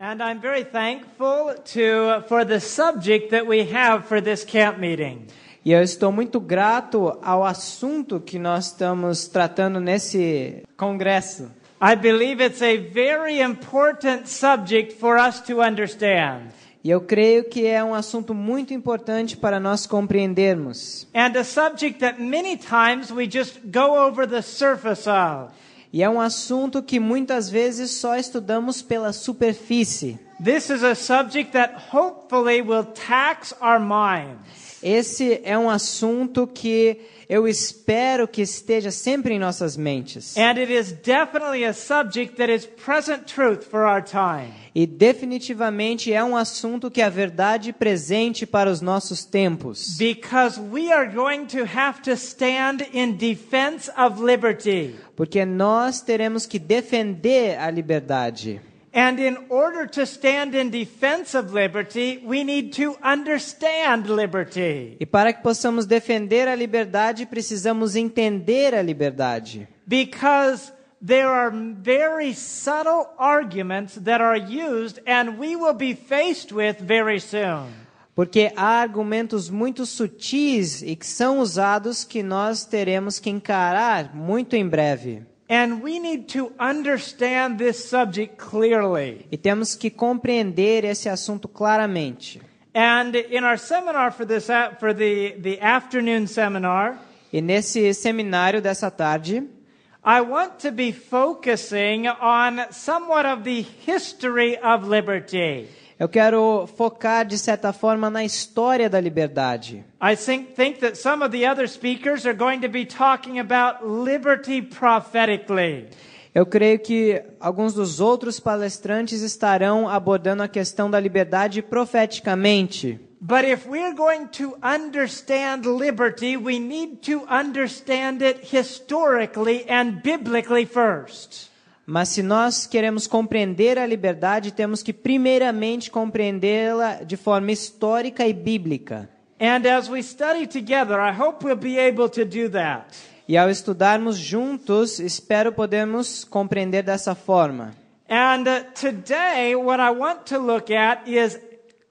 And I'm very thankful for the subject that we have for this camp meeting. E eu estou muito grato ao assunto que nós estamos tratando nesse congresso. I believe it's a very important subject for us to understand. E eu creio que é um assunto muito importante para nós compreendermos. And a subject that many times we just go over the surface of. E é um assunto que muitas vezes só estudamos pela superfície. This is a subject that hopefully will tax our minds. Esse é um assunto que eu espero que esteja sempre em nossas mentes. And it is definitely a subject that is present truth for our time. E definitivamente é um assunto que é a verdade presente para os nossos tempos. Because we are going to have to stand in defense of liberty. Porque nós teremos que defender a liberdade. And in order to stand in defense of liberty, we need to understand liberty. E para que possamos defender a liberdade, precisamos entender a liberdade. Because there are very subtle arguments that are used and we will be faced with very soon. Porque há argumentos muito sutis e que são usados que nós teremos que encarar muito em breve. And we need to understand this subject clearly. E temos que compreender esse assunto claramente. And in our seminar for the afternoon seminar, E nesse seminário dessa tarde, I want to be focusing on somewhat of the history of liberty. eu quero focar de certa forma na história da liberdade. I think that some of the other speakers are going to be talking about liberty prophetically. Eu creio que alguns dos outros palestrantes estarão abordando a questão da liberdade profeticamente. But if we're going to understand liberty, we need to understand it historically and biblically first. Mas se nós queremos compreender a liberdade, temos que primeiramente compreendê-la de forma histórica e bíblica. And as we study together, I hope we'll be able to do that. E ao estudarmos juntos, espero podermos compreender dessa forma. And today, what I want to look at is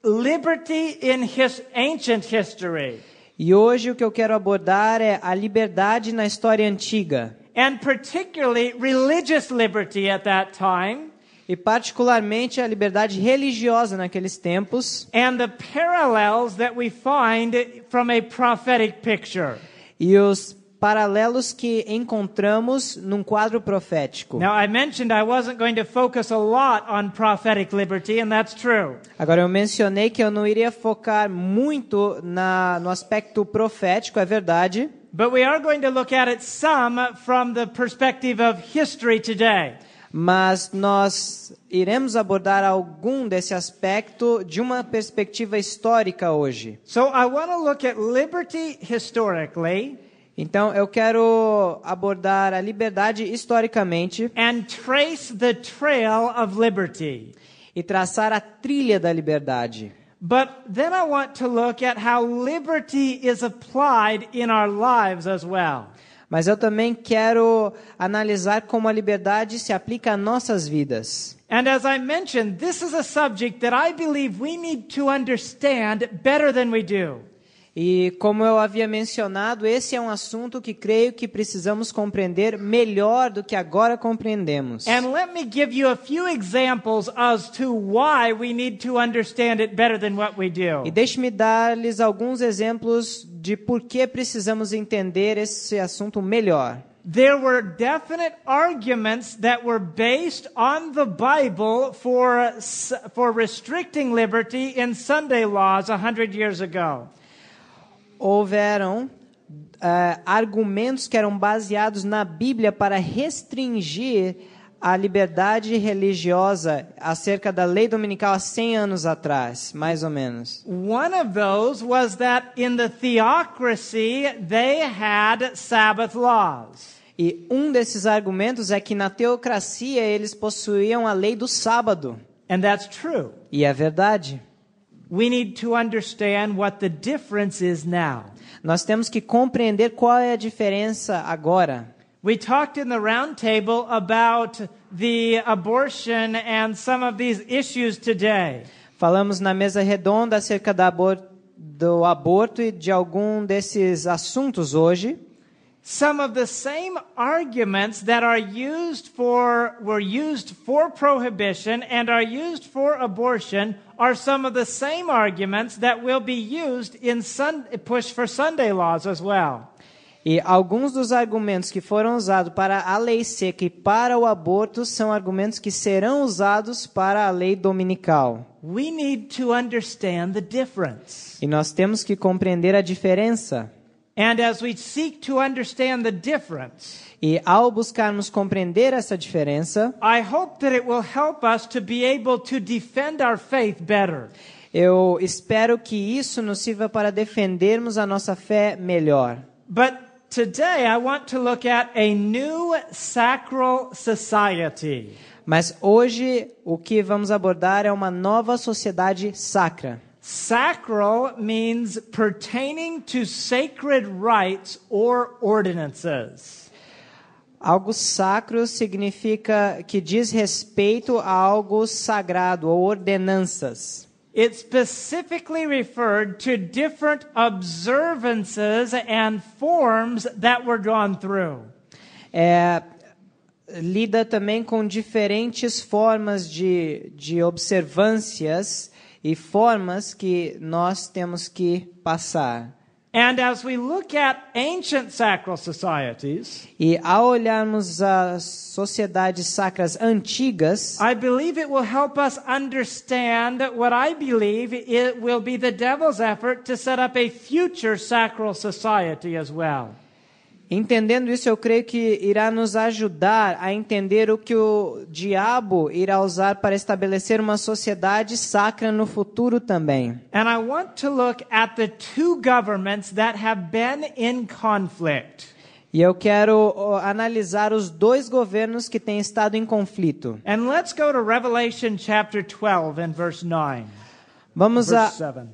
liberty in ancient history. E hoje o que eu quero abordar é a liberdade na história antiga. And particularly religious liberty at that time. E particularmente a liberdade religiosa naqueles tempos. And the parallels that we find from a prophetic picture. E os paralelos que encontramos num quadro profético. Now I mentioned I wasn't going to focus a lot on prophetic liberty, and that's true. Agora eu mencionei que eu não iria focar muito no aspecto profético, é verdade. But we are going to look at it some from the perspective of history today. Mas nós iremos abordar algum desse aspecto de uma perspectiva histórica hoje. So I want to look at liberty historically. Então eu quero abordar a liberdade historicamente And trace the trail of liberty. e traçar a trilha da liberdade. But then I want to look at how liberty is applied in our lives as well. Mas eu também quero analisar como a liberdade se aplica a nossas vidas. And as I mentioned, this is a subject that I believe we need to understand better than we do. E como eu havia mencionado, esse é um assunto que creio que precisamos compreender melhor do que agora compreendemos. And let me give you a few examples as to why we need to understand it better than what we do. E deixe-me dar-lhes alguns exemplos de por que precisamos entender esse assunto melhor. There were definite arguments that were based on the Bible for restricting liberty in Sunday laws 100 years ago. Houveram argumentos que eram baseados na Bíblia para restringir a liberdade religiosa acerca da lei dominical há 100 anos atrás, mais ou menos. One of those was that in the theocracy they had Sabbath laws. E um desses argumentos é que na teocracia eles possuíam a lei do sábado. And that's true. E é verdade. We need to understand what the difference is now. Nós temos que compreender qual é a diferença agora. We talked in the round table about the abortion and some of these issues today. Falamos na mesa redonda acerca do aborto e de algum desses assuntos hoje. Some of the same arguments that were used for prohibition and are used for abortion are some of the same arguments that will be used in push for Sunday laws as well. E alguns dos argumentos que foram usados para a lei seca e para o aborto são argumentos que serão usados para a lei dominical. We need to understand the difference. E nós temos que compreender a diferença. And as we seek to understand the difference, E ao buscarmos compreender essa diferença, I hope that it will help us to be able to defend our faith better. eu espero que isso nos sirva para defendermos a nossa fé melhor. But today I want to look at a new sacral society. Mas hoje o que vamos abordar é uma nova sociedade sacra. Sacral means pertaining to sacred rites or ordinances. Algo sacro significa que diz respeito a algo sagrado ou ordenanças. It specifically referred to different observances and forms that were gone through. Lida também com diferentes formas de observâncias e formas que nós temos que passar. And as we look at ancient sacral societies, E ao olharmos as sociedades sacras antigas, I believe it will help us understand what I believe it will be the devil's effort to set up a future sacral society as well. entendendo isso, eu creio que irá nos ajudar a entender o que o diabo irá usar para estabelecer uma sociedade sacra no futuro também. And I want to look at the two governments that have been in conflict. E eu quero analisar os dois governos que têm estado em conflito. And let's go to Revelation chapter 12 and verse 9. Vamos a Verse 7.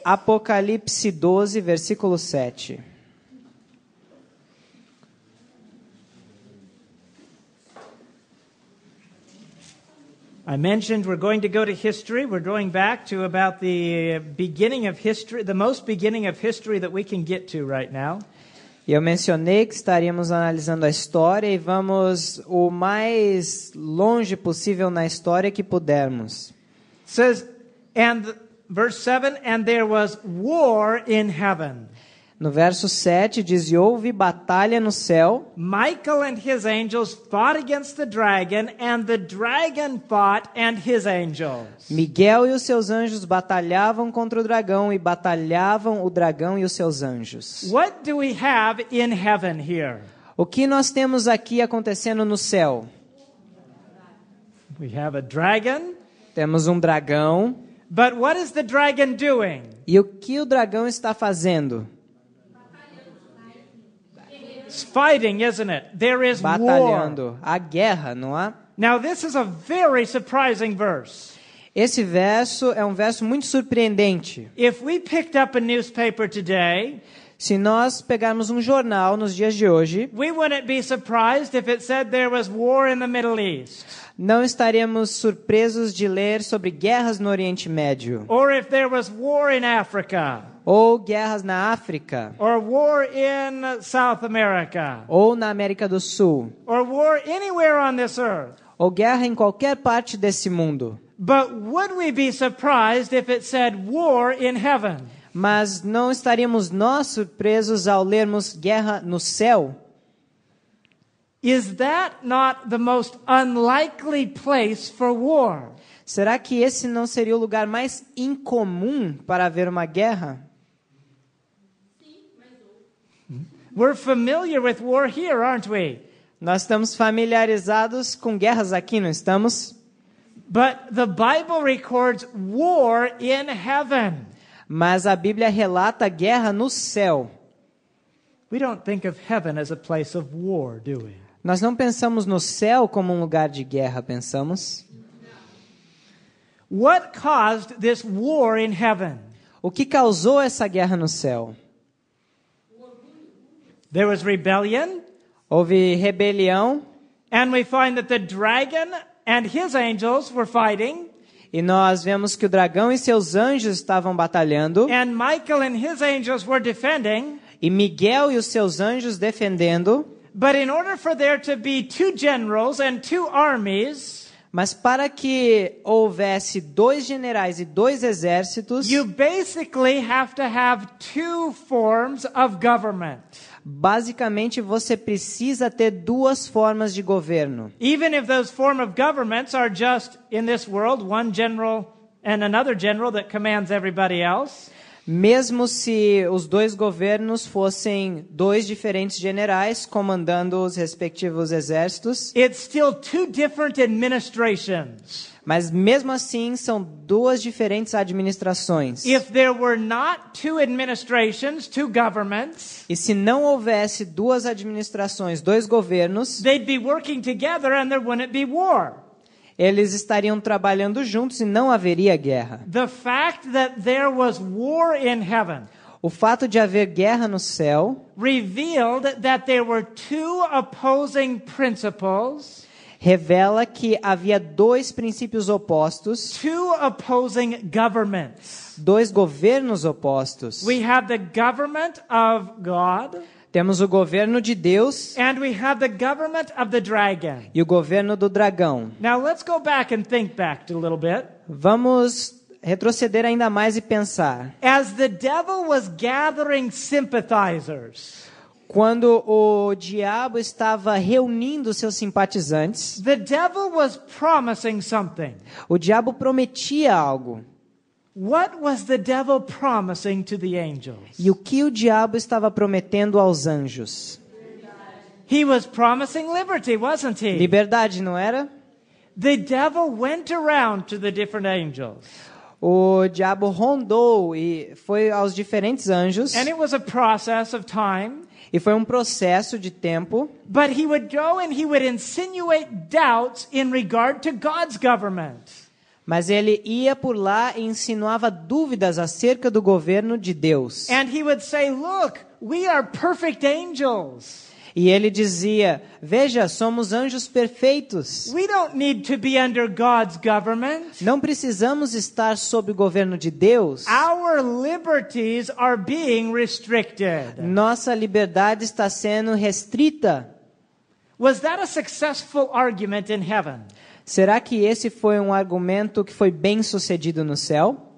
Apocalipse 12, versículo 7. I mentioned we're going to go to history. We're going back to about the beginning of history, the most beginning of history that we can get to right now. E eu mencionei que estaríamos analisando a história e vamos o mais longe possível na história que pudermos. It says, and verse 7, and there was war in heaven. No verso 7 diz, e houve batalha no céu, Michael and his angels fought against the dragon, and the dragon fought and his angels. Miguel e os seus anjos batalhavam contra o dragão e batalhavam o dragão e os seus anjos. What do we have in heaven here? O que nós temos aqui acontecendo no céu? We have a dragon, Temos um dragão. but what is the dragon doing? E o que o dragão está fazendo? It's fighting, isn't it? There is war. Batalhando. A guerra, não há? Now this is a very surprising verse. Esse verso é um verso muito surpreendente. If we picked up a newspaper today, Se nós pegarmos um jornal nos dias de hoje, we wouldn't be surprised if it said there was war in the Middle East, não estaremos surpresos de ler sobre guerras no Oriente Médio, or if there was war in Africa, ou guerras na África, or war in South America, ou na América do Sul, or war anywhere on this earth. ou guerra em qualquer parte desse mundo. But would we be surprised if it said war in heaven? Mas não estaríamos nós surpresos ao lermos guerra no céu? Is that not the most unlikely place for war? Será que esse não seria o lugar mais incomum para haver uma guerra? We're familiar with war here, aren't we? Nós estamos familiarizados com guerras aqui, não estamos? But the Bible records war in heaven. Mas a Bíblia relata guerra no céu. We don't think of heaven as a place of war, do we? Nós não pensamos no céu como um lugar de guerra, pensamos? What caused this war in heaven? O que causou essa guerra no céu? There was rebellion. Houve rebelião and we find that the dragon and his angels were fighting, e nós vemos que o dragão e seus anjos estavam batalhando and Michael and his angels were defending. e Miguel e os seus anjos defendendo. But in order for there to be two generals and two armies, Mas para que houvesse 2 generais e 2 exércitos, you basically have to have two forms of government. basicamente você precisa ter 2 formas de governo. Even if those form of governments are just, in this world, one general and another general that commands everybody else. Mesmo se os 2 governos fossem 2 diferentes generais comandando os respectivos exércitos, It's still two different administrations. mas mesmo assim são 2 diferentes administrações. If there were not two administrations, two governments, E se não houvesse 2 administrações, 2 governos, they'd be working together and there wouldn't be war. eles estariam trabalhando juntos e não haveria guerra. The fact that there was war in heaven O fato de haver guerra no céu revealed that there were two opposing principles, revela que havia 2 princípios opostos, two opposing governments. 2 governos opostos. We have the government of God, Temos o governo de Deus and we have the government of the dragon. e o governo do dragão. Now let's go back and think back a little bit. Vamos retroceder ainda mais e pensar. As the devil was gathering sympathizers, Quando o diabo estava reunindo seus simpatizantes, the devil was promising something. o diabo prometia algo. What was the devil promising to the angels? E o que o diabo estava prometendo aos anjos? He was promising liberty, wasn't he? Liberdade, não era? The devil went around to the different angels. O diabo rondou e foi aos diferentes anjos. And it was a process of time. E foi um processo de tempo. But he would go and he would insinuate doubts in regard to God's government. Mas ele ia por lá e insinuava dúvidas acerca do governo de Deus. And he would say, look, we are perfect angels. E ele dizia, veja, somos anjos perfeitos. We don't need to be under God's government. Não precisamos estar sob o governo de Deus. Our liberties are being restricted. Nossa liberdade está sendo restrita. Was that a successful argument in heaven? Será que esse foi um argumento que foi bem sucedido no céu?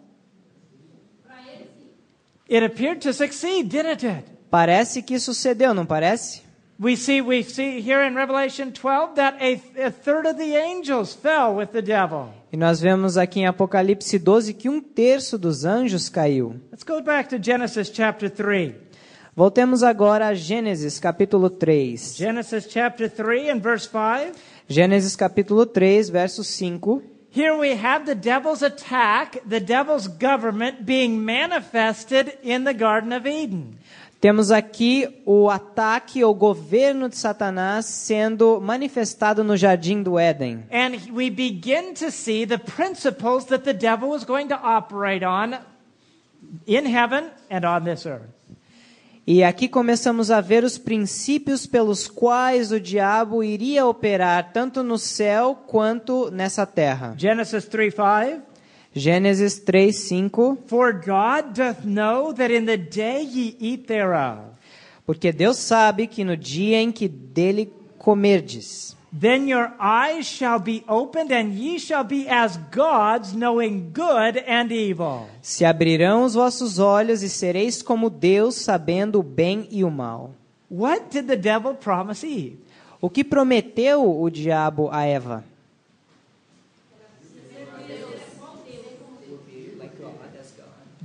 It appeared to succeed, didn't it? Parece que sucedeu, não parece? We see here in Revelation 12 that a third of the angels fell with the devil. E nós vemos aqui em Apocalipse 12 que 1/3 dos anjos caiu. Let's go back to Genesis chapter 3. Voltemos agora a Gênesis capítulo 3. Genesis chapter 3 and verse 5. Gênesis capítulo 3, verso 5. Here we have the devil's attack, the devil's government being manifested in the Garden of Eden. Temos aqui o ataque ao governo de Satanás sendo manifestado no jardim do Éden. And we begin to see the principles that the devil was going to operate on in heaven and on this earth. E aqui começamos a ver os princípios pelos quais o diabo iria operar tanto no céu quanto nessa terra. Genesis 3:5. Gênesis 3:5. For God doth know that in the day ye eat thereof, Porque Deus sabe que no dia em que dele comerdes, then your eyes shall be opened, and ye shall be as gods, knowing good and evil. se abrirão os vossos olhos e sereis como Deus, sabendo o bem e o mal. What did the devil promise Eve? O que prometeu o diabo a Eva?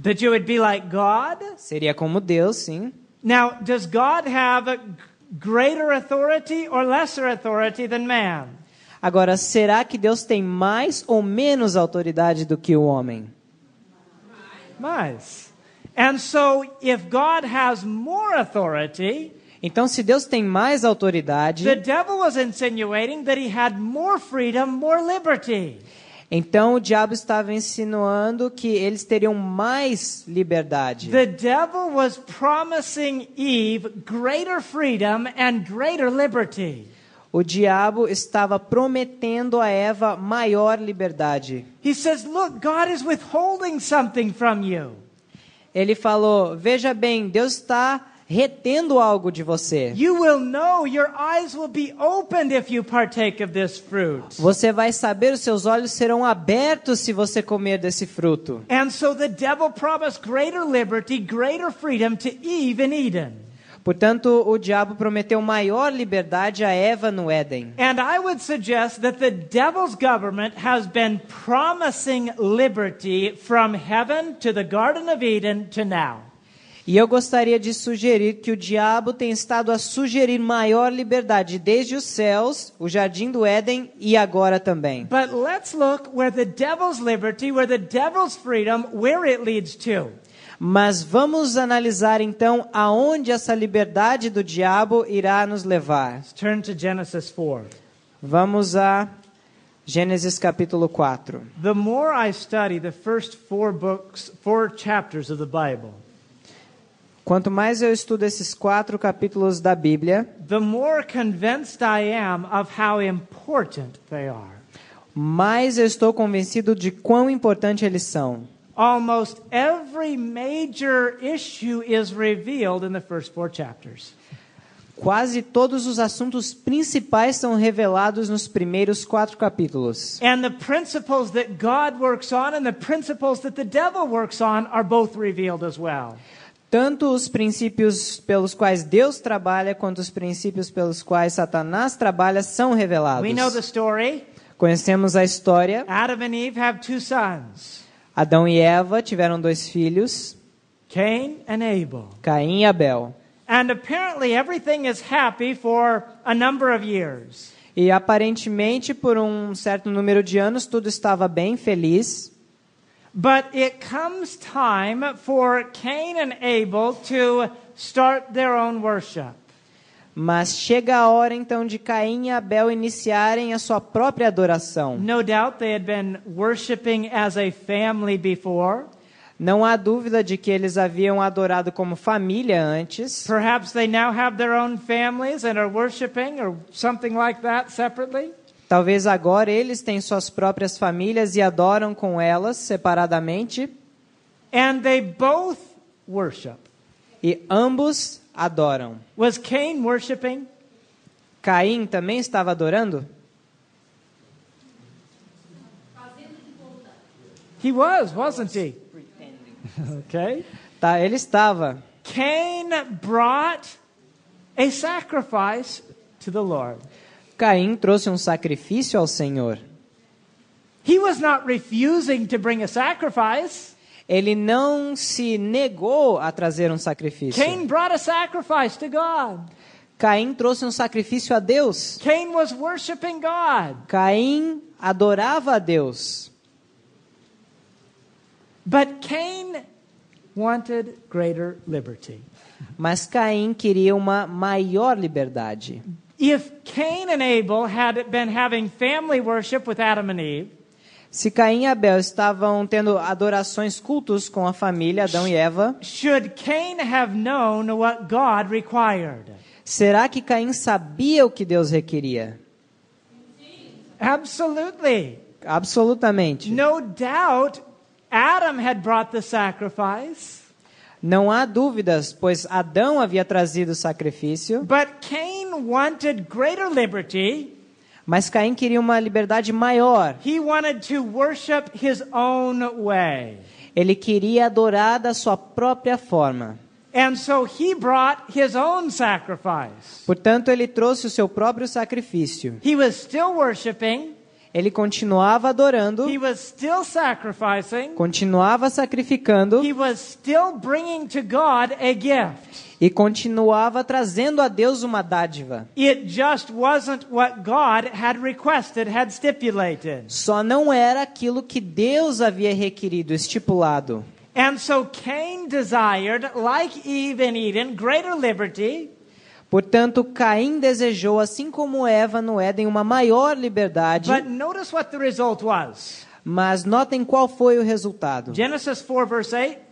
That you would be like God? Seria como Deus, sim. Now, does God have a greater authority or lesser authority than man? Agora, será que Deus tem mais ou menos autoridade do que o homem? Mais. And so, if God has more authority, Então, se Deus tem mais autoridade, the devil was insinuating that he had more freedom, more liberty. Então o diabo estava insinuando que eles teriam mais liberdade. The devil was promising Eve greater freedom and greater liberty. O diabo estava prometendo a Eva maior liberdade. He says, look, God is withholding something from you. Ele falou, veja bem, Deus está retendo algo de você. You will know, your eyes will be opened if you partake of this fruit. Você vai saber, os seus olhos serão abertos se você comer desse fruto. And so the devil promised greater liberty, greater freedom to Eve in Eden. Portanto, o diabo prometeu maior liberdade a Eva no Éden. And I would suggest that the devil's government has been promising liberty from heaven to the Garden of Eden to now. E eu gostaria de sugerir que o diabo tem estado a sugerir maior liberdade desde os céus, o jardim do Éden e agora também. But let's look where the devil's liberty, where the devil's freedom, where it leads to. Mas vamos analisar então aonde essa liberdade do diabo irá nos levar. Let's turn to Genesis 4. Vamos a Gênesis capítulo 4. The more I study the first four chapters of the Bible, Quanto mais eu estudo esses 4 capítulos da Bíblia, the more convinced I am of how important they are. mais eu estou convencido de quão importante eles são. Almost every major issue is revealed in the first 4 chapters. Quase todos os assuntos principais são revelados nos primeiros 4 capítulos. And the principles that God works on and the principles that the devil works on are both revealed as well. Tanto os princípios pelos quais Deus trabalha, quanto os princípios pelos quais Satanás trabalha são revelados. We know the story. Conhecemos a história. Adam and Eve have 2 sons, Adão e Eva tiveram 2 filhos, Cain and Abel. Caim e Abel. And apparently everything is happy for a number of years. E aparentemente, por um certo número de anos, tudo estava bem, feliz. But it comes time for Cain and Abel to start their own worship. Mas chega a hora então de Caim e Abel iniciarem a sua própria adoração. No doubt they had been worshiping as a family before. Não há dúvida de que eles haviam adorado como família antes. Perhaps they now have their own families and are worshiping or something like that separately. Talvez agora eles têm suas próprias famílias e adoram com elas separadamente. And they both worship. E ambos adoram. Was Cain worshiping? Caim também estava adorando? He was, wasn't he? Okay. Tá, ele estava. Cain brought a sacrifice to the Lord. Caim trouxe um sacrifício ao Senhor. He was not refusing to bring a sacrifice. Ele não se negou a trazer um sacrifício. Cain brought a sacrifice to God. Caim trouxe um sacrifício a Deus. Cain was worshiping God. Caim adorava a Deus. But Cain wanted greater liberty. Mas Caim queria uma maior liberdade. If Cain and Abel had been having family worship with Adam and Eve, se Caim e Abel estavam tendo adorações, cultos com a família, Adão e Eva, should Cain have known what God required? será que Caim sabia o que Deus requeria? Absolutely. Absolutamente. No doubt Adam had brought the sacrifice. Não há dúvidas, pois Adão havia trazido o sacrifício. But Cain wanted greater liberty. Mas Caim queria uma liberdade maior. He wanted to worship his own way. Ele queria adorar da sua própria forma. And so he brought his own sacrifice. Portanto, ele trouxe o seu próprio sacrifício. He was still worshiping. Ele continuava adorando. He was still sacrificing. Continuava sacrificando. He was still bringing to God a gift. E continuava trazendo a Deus uma dádiva. It just wasn't what God had requested, had stipulated. Só não era aquilo que Deus havia requerido, estipulado. And so Cain desired, like Eve in Eden, greater liberty. Portanto, Caim desejou, assim como Eva no Éden, uma maior liberdade. But notice what the result was. Mas notem qual foi o resultado. Genesis 4, verse 8.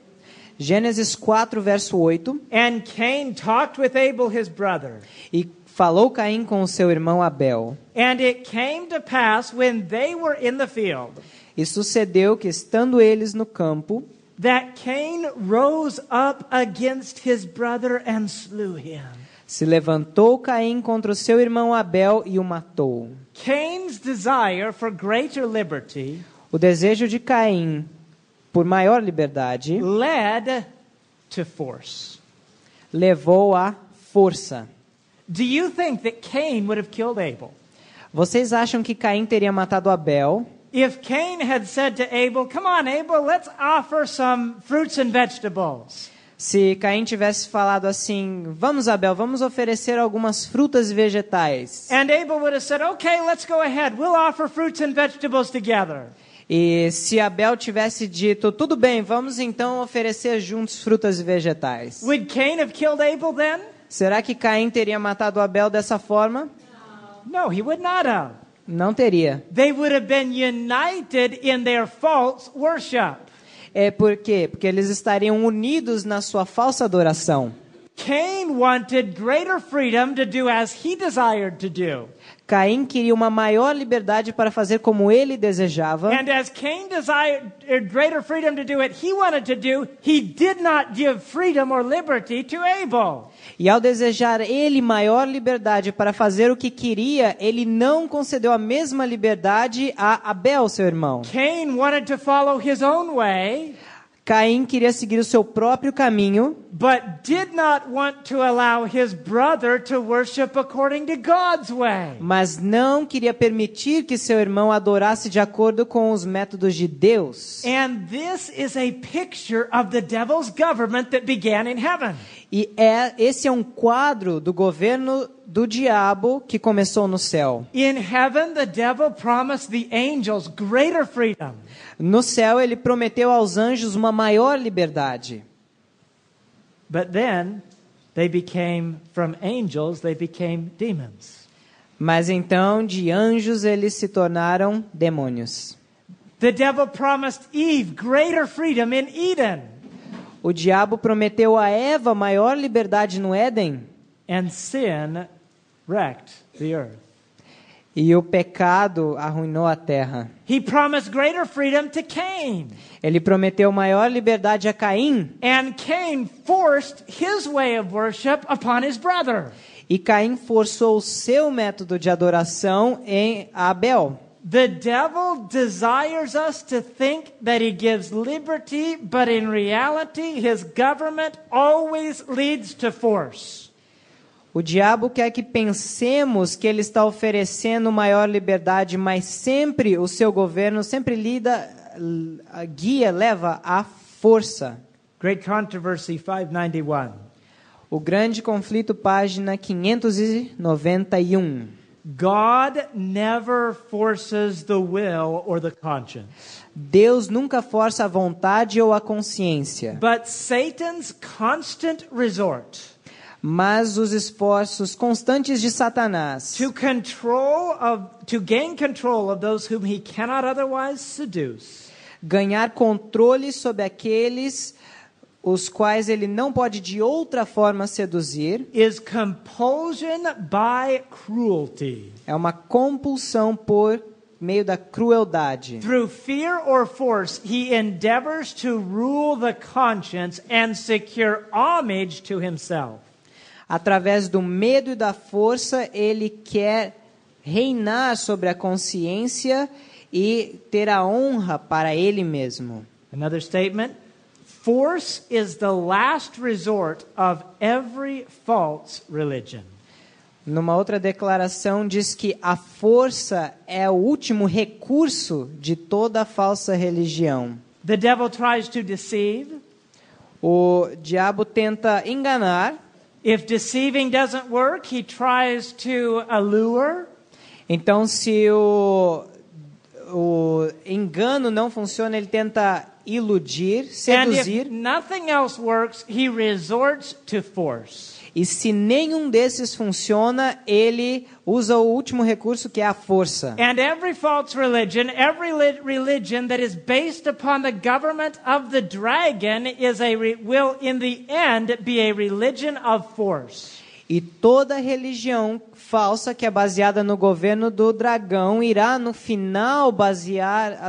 Gênesis 4, verso 8. And Cain talked with Abel his brother. E falou Caim com o seu irmão Abel. And it came to pass when they were in the field E sucedeu que, estando eles no campo, that Cain rose up against his brother and slew him. se levantou Caim contra o seu irmão Abel e o matou. Cain's desire for greater liberty O desejo de Caim por maior liberdade led to force. levou à força. Do you think that Cain would have killed Abel? Vocês acham que Caim teria matado Abel? If Cain had said to Abel, "Come on, Abel, let's offer some fruits and vegetables." Se Caim tivesse falado assim: vamos, Abel, vamos oferecer algumas frutas e vegetais. And Abel would have said, "Okay, let's go ahead. We'll offer fruits and vegetables together." E se Abel tivesse dito: tudo bem, vamos então oferecer juntos frutas e vegetais. Would Cain have killed Abel then? Será que Caim teria matado Abel dessa forma? No, he would not have. Não teria. They would have been united in their false worship. Por quê? Porque eles estariam unidos na sua falsa adoração. Cain wanted greater freedom to do as he desired to do. Caim queria uma maior liberdade para fazer como ele desejava. And as Cain desired greater freedom to do what he wanted to do, he did not give freedom or liberty to Abel. E ao desejar ele maior liberdade para fazer o que queria, ele não concedeu a mesma liberdade a Abel, seu irmão. Cain wanted to follow his own way, Caim queria seguir o seu próprio caminho, but did not want to allow his brother to worship according to God's way. mas não queria permitir que seu irmão adorasse de acordo com os métodos de Deus. And this is a picture of the devil's government that began in heaven. E esse é um quadro do governo do diabo que começou no céu. In heaven, the devil promised the angels greater freedom. No céu, ele prometeu aos anjos uma maior liberdade. But then, from angels, they became demons. Mas então, de anjos, eles se tornaram demônios. The devil promised Eve greater freedom in Eden. O diabo prometeu a Eva maior liberdade no Éden. And sin wrecked the earth. E o pecado arruinou a terra. He promised greater freedom to Cain. Ele prometeu maior liberdade a Caim. And Cain forced his way of worship upon his brother. E Caim forçou o seu método de adoração em Abel. The devil desires us to think that he gives liberty, but in reality, his government always leads to force. O diabo quer que pensemos que ele está oferecendo maior liberdade, mas sempre o seu governo sempre leva à força. Great Controversy 591. O Grande Conflito, página 591. God never forces the will or the conscience. Deus nunca força a vontade ou a consciência. But Satan's constant resort Mas os esforços constantes de Satanás to gain control of those whom he cannot otherwise seduce ganhar controle sobre aqueles os quais ele não pode de outra forma seduzir is compulsion by cruelty. é uma compulsão por meio da crueldade. Through fear or force, he endeavors to rule the conscience and secure homage to himself. Através do medo e da força, ele quer reinar sobre a consciência e ter a honra para ele mesmo. Another statement: force is the last resort of every false religion. Numa outra declaração diz que a força é o último recurso de toda falsa religião. The devil tries to deceive. O diabo tenta enganar. If deceiving doesn't work, he tries to allure. Então, se o engano não funciona, ele tenta iludir, seduzir. And if nothing else works, he resorts to force. E se nenhum desses funciona, ele usa o último recurso, que é a força. And every false religion, every religion that is based upon the government of the dragon will in the end be a religion of force. E toda religião falsa que é baseada no governo do dragão irá no final basear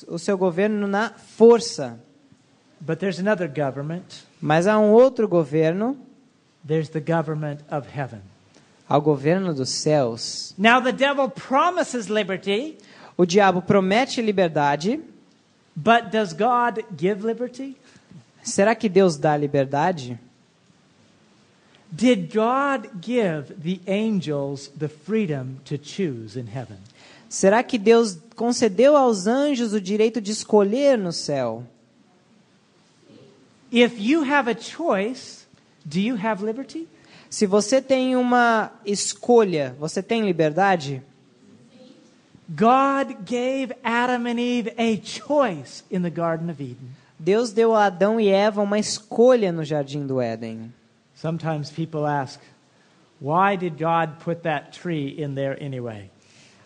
o seu governo na força. But there's another government. Mas há um outro governo. There's the government of heaven. Ao governo dos céus. Now the devil promises liberty. O diabo promete liberdade. But does God give liberty? Será que Deus dá liberdade? Did God give the angels the freedom to choose in heaven? Será que Deus concedeu aos anjos o direito de escolher no céu? If you have a choice, do you have liberty? Se você tem uma escolha, você tem liberdade? God gave Adam and Eve a choice in the Garden of Eden. Deus deu a Adão e Eva uma escolha no jardim do Éden. Sometimes people ask, why did God put that tree in there anyway?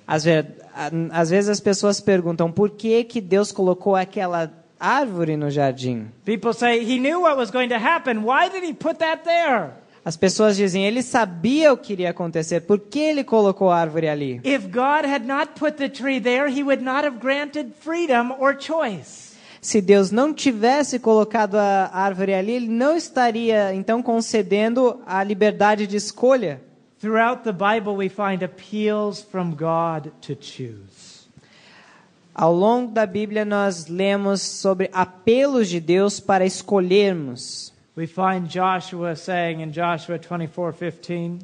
Às vezes as pessoas perguntam por que Deus colocou aquela árvore no jardim. People say he knew what was going to happen. Why did he put that there? As pessoas dizem, ele sabia o que iria acontecer, por que ele colocou a árvore ali? If God had not put the tree there, he would not have granted freedom or choice. Se Deus não tivesse colocado a árvore ali, ele não estaria então concedendo a liberdade de escolha. Throughout the Bible we find appeals from God to choose. Ao longo da Bíblia nós lemos sobre apelos de Deus para escolhermos. We find Joshua saying in Joshua 24:15,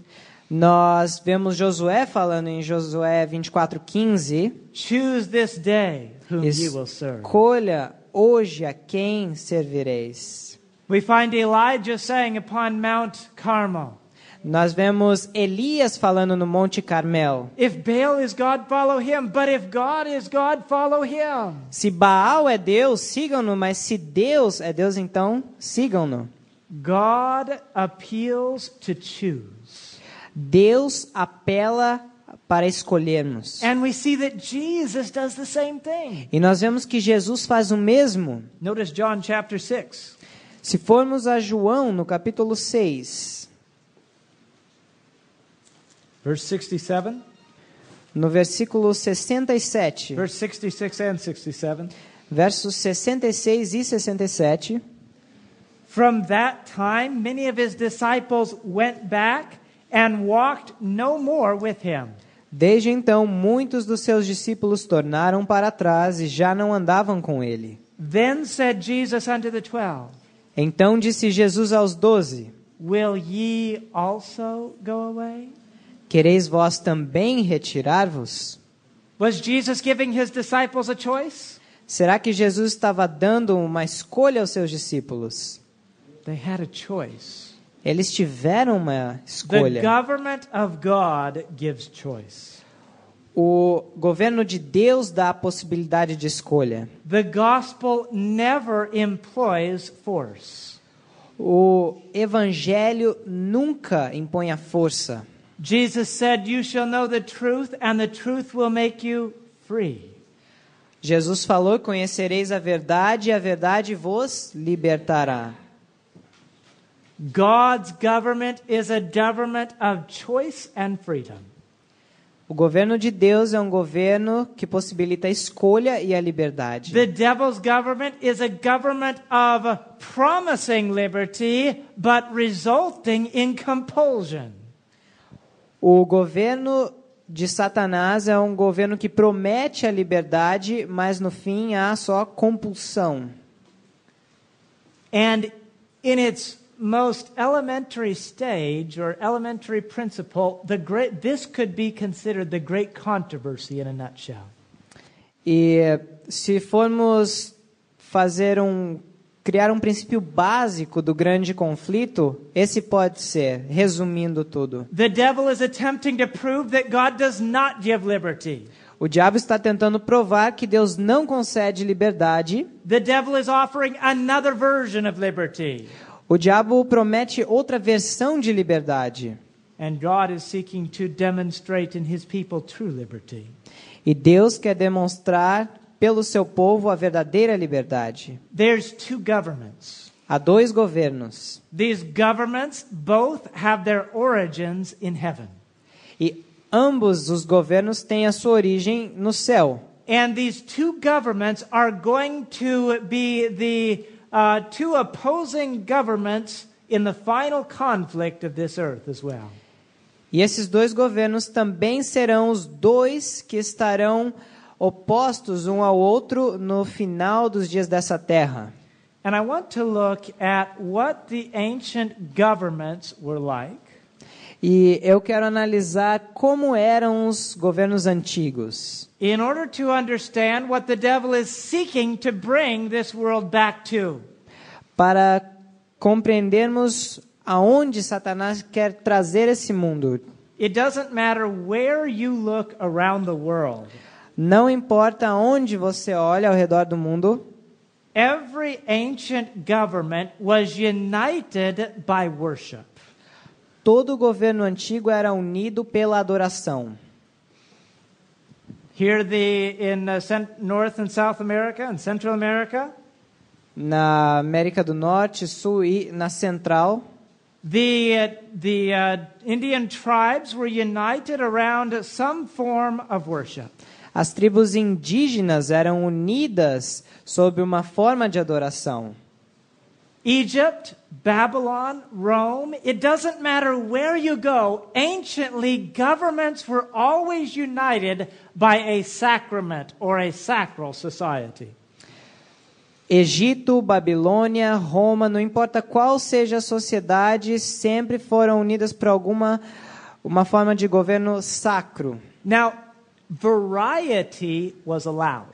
nós vemos Josué falando em Josué 24:15, choose this day whom you will serve. Escolha hoje a quem servireis. We find Elijah saying upon Mount Carmel, nós vemos Elias falando no Monte Carmel. If Baal is God, follow him, but if God is God, follow him. Se Baal é Deus, sigam-no, mas se Deus é Deus, então sigam-no. God appeals to choose. Deus apela para escolhermos. And we see that Jesus does the same thing. E nós vemos que Jesus faz o mesmo. Notice John chapter 6. Se formos a João no capítulo 6, verse 67. No versículo 67. Verse 66 and 67. Versos 66 e 67. From that time, many of his disciples went back and walked no more with him. Desde então, muitos dos seus discípulos tornaram para trás e já não andavam com ele. Then said Jesus unto the 12, então disse Jesus aos 12, will ye also go away? Quereis vós também retirar-vos? Was Jesus giving his disciples a choice? Será que Jesus estava dando uma escolha aos seus discípulos? They had a choice. Eles tiveram uma escolha. The government of God gives choice. O governo de Deus dá a possibilidade de escolha. The gospel never employs force. O evangelho nunca impõe a força. Jesus said, "You shall know the truth, and the truth will make you free." Jesus falou: conhecereis a verdade, e a verdade vos libertará. God's government is a government of choice and freedom. O governo de Deus é um governo que possibilita a escolha e a liberdade. The devil's government is a government of promising liberty, but resulting in compulsion. O governo de Satanás é um governo que promete a liberdade, mas no fim há só compulsão. And in its most elementary stage or elementary principle, this could be considered the great controversy in a nutshell. E se formos criar um princípio básico do grande conflito, esse pode ser, resumindo tudo. The devil is attempting to prove that God does not give liberty. O diabo está tentando provar que Deus não concede liberdade. The devil is offering another version of liberty. O diabo promete outra versão de liberdade. And God is seeking to demonstrate in his people true liberty. E Deus quer demonstrar pelo seu povo a verdadeira liberdade. There's two governments. Há dois governos. These governments both have their origins in heaven. E ambos os governos têm a sua origem no céu. And these two governments are going to be the two opposing governments in the final conflict of this earth as well. E esses dois governos também serão os dois que estarão opostos um ao outro no final dos dias dessa terra. And I want to look at what the ancient governments were like. E eu quero analisar como eram os governos antigos, In order to understand what the devil is seeking to bring this world back to. para compreendermos aonde Satanás quer trazer esse mundo. It doesn't matter where you look around the world. Não importa onde você olha ao redor do mundo, Every ancient government was united by worship. todo governo antigo era unido pela adoração. Here in North and South America and Central America, Na América do Norte, Sul e na Central, the Indian tribes were united around some form of worship. as tribos indígenas eram unidas sob uma forma de adoração. Egypt, Babylon, Rome, it doesn't matter where you go, anciently governments were always united by a sacrament or a sacral society. Egito, Babilônia, Roma, não importa qual seja a sociedade, sempre foram unidas por uma forma de governo sacro. Now, variety was allowed.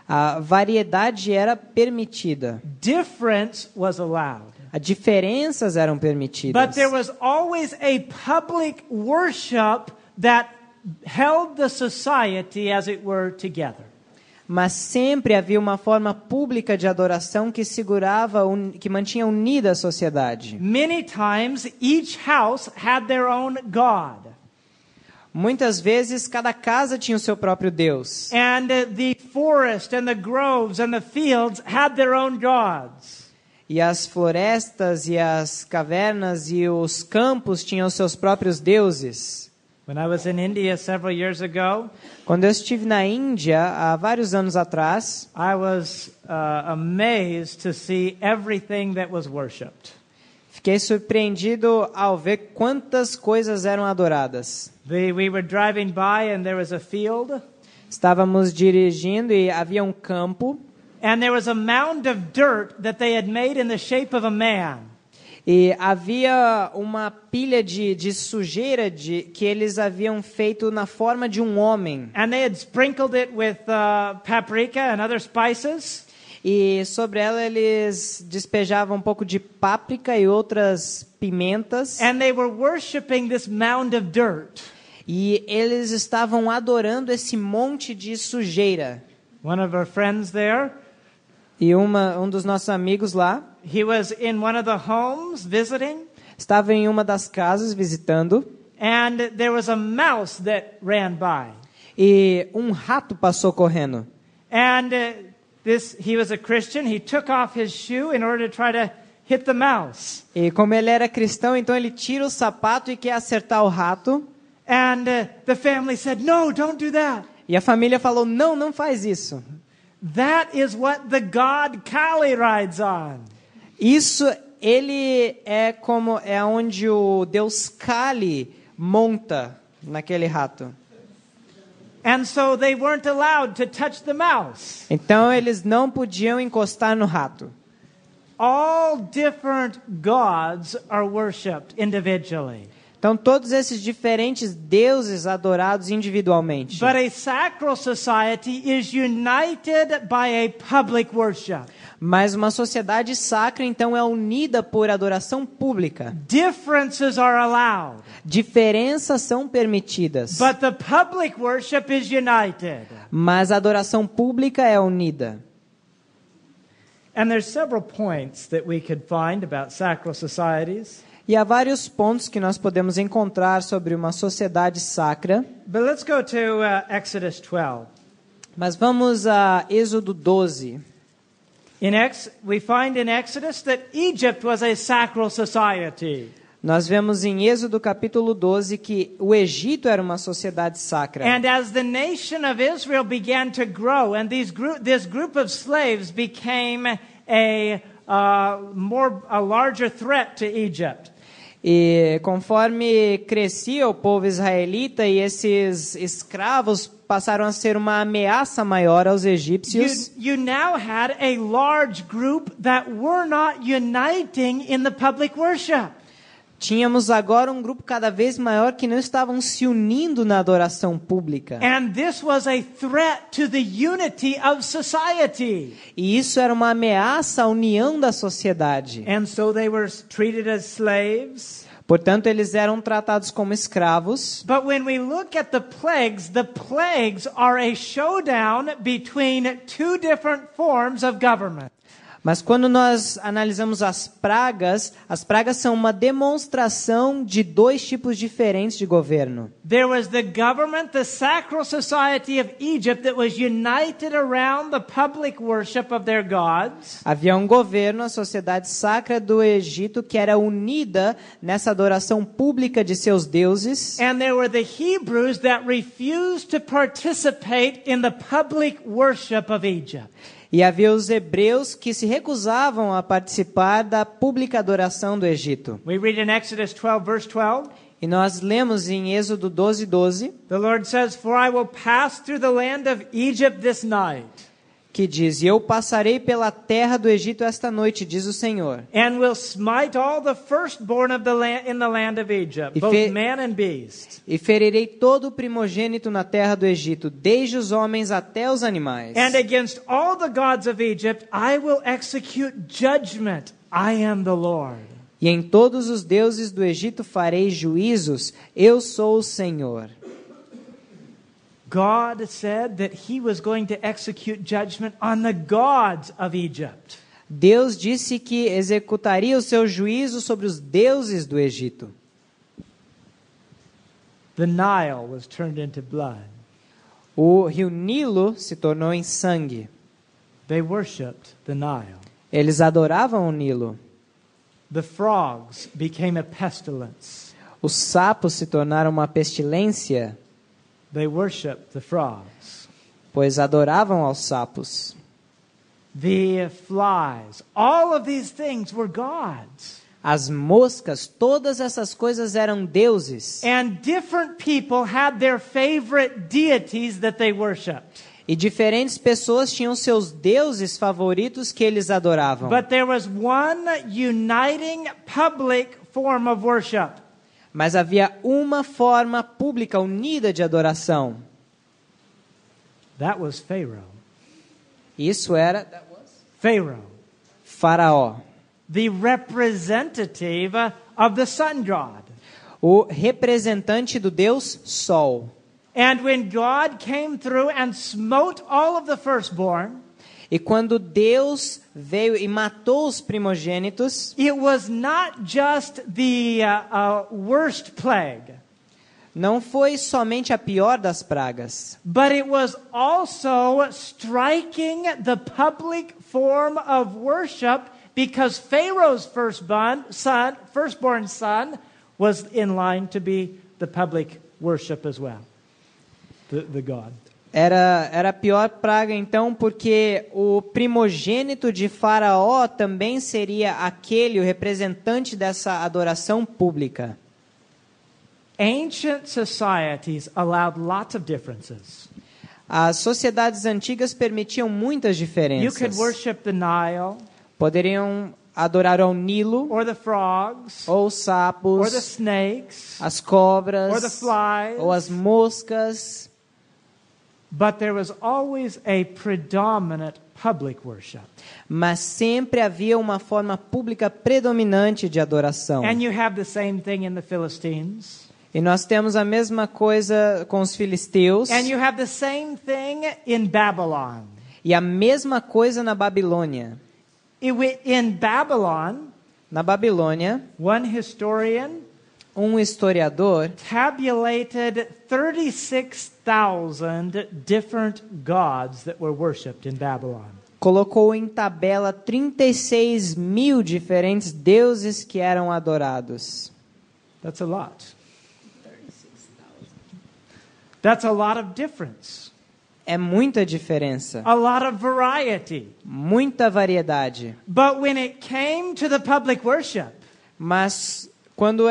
A variedade era permitida. Difference was allowed. As diferenças eram permitidas. But there was always a public worship that held the society, as it were, together. Mas sempre havia uma forma pública de adoração que que mantinha unida a sociedade. Many times, each house had their own God. Muitas vezes, cada casa tinha o seu próprio Deus. And the forest and the groves and the fields had their own gods. E as florestas e as cavernas e os campos tinham os seus próprios deuses. When I was in India several years ago, Quando eu estive na Índia, há vários anos atrás, I was amazed to see everything that was worshipped. fiquei surpreendido ao ver quantas coisas eram adoradas. We were driving by and there was a field. Estávamos dirigindo e havia um campo. And there was a mound of dirt that they had made in the shape of a man. E havia uma pilha de sujeira que eles haviam feito na forma de um homem. And they had sprinkled it with paprika and other spices. E sobre ela eles despejavam um pouco de páprica e outras pimentas. And they were worshiping this mound of dirt. E eles estavam adorando esse monte de sujeira. One of our friends there, E um dos nossos amigos lá he was in one of the homes visiting. estava em uma das casas visitando. And there was a mouse that ran by. E um rato passou correndo. And he was a Christian. He took off his shoe in order to try to hit the mouse. E como ele era cristão, então ele tira o sapato e quer acertar o rato. And the family said, "No, don't do that." E a família falou, não faz isso. That is what the god Kali rides on. Isso, ele é onde o Deus Kali monta naquele rato. And so they weren't allowed to touch the mouse. Então eles não podiam encostar no rato. All different gods are worshipped individually. Então todos esses diferentes deuses adorados individualmente. But a sacral society is united by a public worship. Mas uma sociedade sacra então é unida por adoração pública. Differences are allowed. Diferenças são permitidas. But the public worship is united. Mas a adoração pública é unida. And there's several points that we could find about sacral societies. E há vários pontos que nós podemos encontrar sobre uma sociedade sacra. But let's go to Exodus 12. Mas vamos a Êxodo 12. We find in Exodus that Egypt was a sacral society. Nós vemos em Êxodo capítulo 12 que o Egito era uma sociedade sacra. And as the nation of Israel began to grow, and this group of slaves became a larger threat to Egypt. E conforme crescia o povo israelita e esses escravos passaram a ser uma ameaça maior aos egípcios. You now had a large group that were not uniting in the public worship. Tínhamos agora um grupo cada vez maior que não estavam se unindo na adoração pública. And this was a threat to the unity of society. E isso era uma ameaça à união da sociedade. And so they were treated as slaves. Portanto, eles eram tratados como escravos. But when we look at the plagues are a showdown between two different forms of government. Mas quando nós analisamos as pragas são uma demonstração de dois tipos diferentes de governo. There was the government, the sacral society of Egypt that was united around the public worship of their gods. Havia um governo, a sociedade sacra do Egito, que era unida nessa adoração pública de seus deuses. And there were the Hebrews that refused to participate in the public worship of Egypt. E havia os hebreus que se recusavam a participar da pública adoração do Egito. We read in Exodus 12, verse 12. E nós lemos em Êxodo 12:12. The Lord says, "For I will pass through the land of Egypt this night." Que diz: "E eu passarei pela terra do Egito esta noite", diz o Senhor. And will smite all the firstborn of the land in the land of Egypt, both man and beast. E ferirei todo o primogênito na terra do Egito, desde os homens até os animais. And against all the gods of Egypt I will execute judgment. I am the Lord. E em todos os deuses do Egito farei juízos. Eu sou o Senhor. God said that he was going to execute judgment on the gods of Egypt. Deus disse que executaria o seu juízo sobre os deuses do Egito. The Nile was turned into blood. O rio Nilo se tornou em sangue. They worshipped the Nile. Eles adoravam o Nilo. The frogs became a pestilence. Os sapos se tornaram uma pestilência. They worshipped the frogs. Pois adoravam aos sapos. The flies, all of these things were gods. As moscas, todas essas coisas eram deuses. And different people had their favorite deities that they worshipped. E diferentes pessoas tinham seus deuses favoritos que eles adoravam. But there was one uniting public form of worship. Mas havia uma forma pública unida de adoração. That was Pharaoh. Isso era Pharaoh, Faraó, the representative of the sun god. o representante do Deus Sol. And when God came through and smote all of the firstborn, e quando Deus veio e matou os primogênitos, it was not just the worst plague, não foi somente a pior das pragas, but it was also striking the public form of worship, because Pharaoh's firstborn son was in line to be the public worship as well, the God. Era a pior praga então, porque o primogênito de Faraó também seria aquele, o representante dessa adoração pública. Ancient societies allowed lots of differences. As sociedades antigas permitiam muitas You diferenças. could worship the Nile, Poderiam adorar ao Nilo, or the frogs, ou os or the sapos, snakes, as or the cobras, flies. ou as moscas. But there was always a predominant public worship. Mas sempre havia uma forma pública predominante de adoração. And you have the same thing in the Philistines. E nós temos a mesma coisa com os filisteus. And you have the same thing in Babylon. E a mesma coisa na Babilônia. In Babylon, Na Babilônia, one historian um historiador tabulated 36,000 different gods that were worshipped in Babylon. colocou em tabela 36.000 diferentes deuses que eram adorados. That's a lot. That's a lot of difference. É muita diferença, A lot of variety. muita variedade. But when it came to the public worship, Mas quando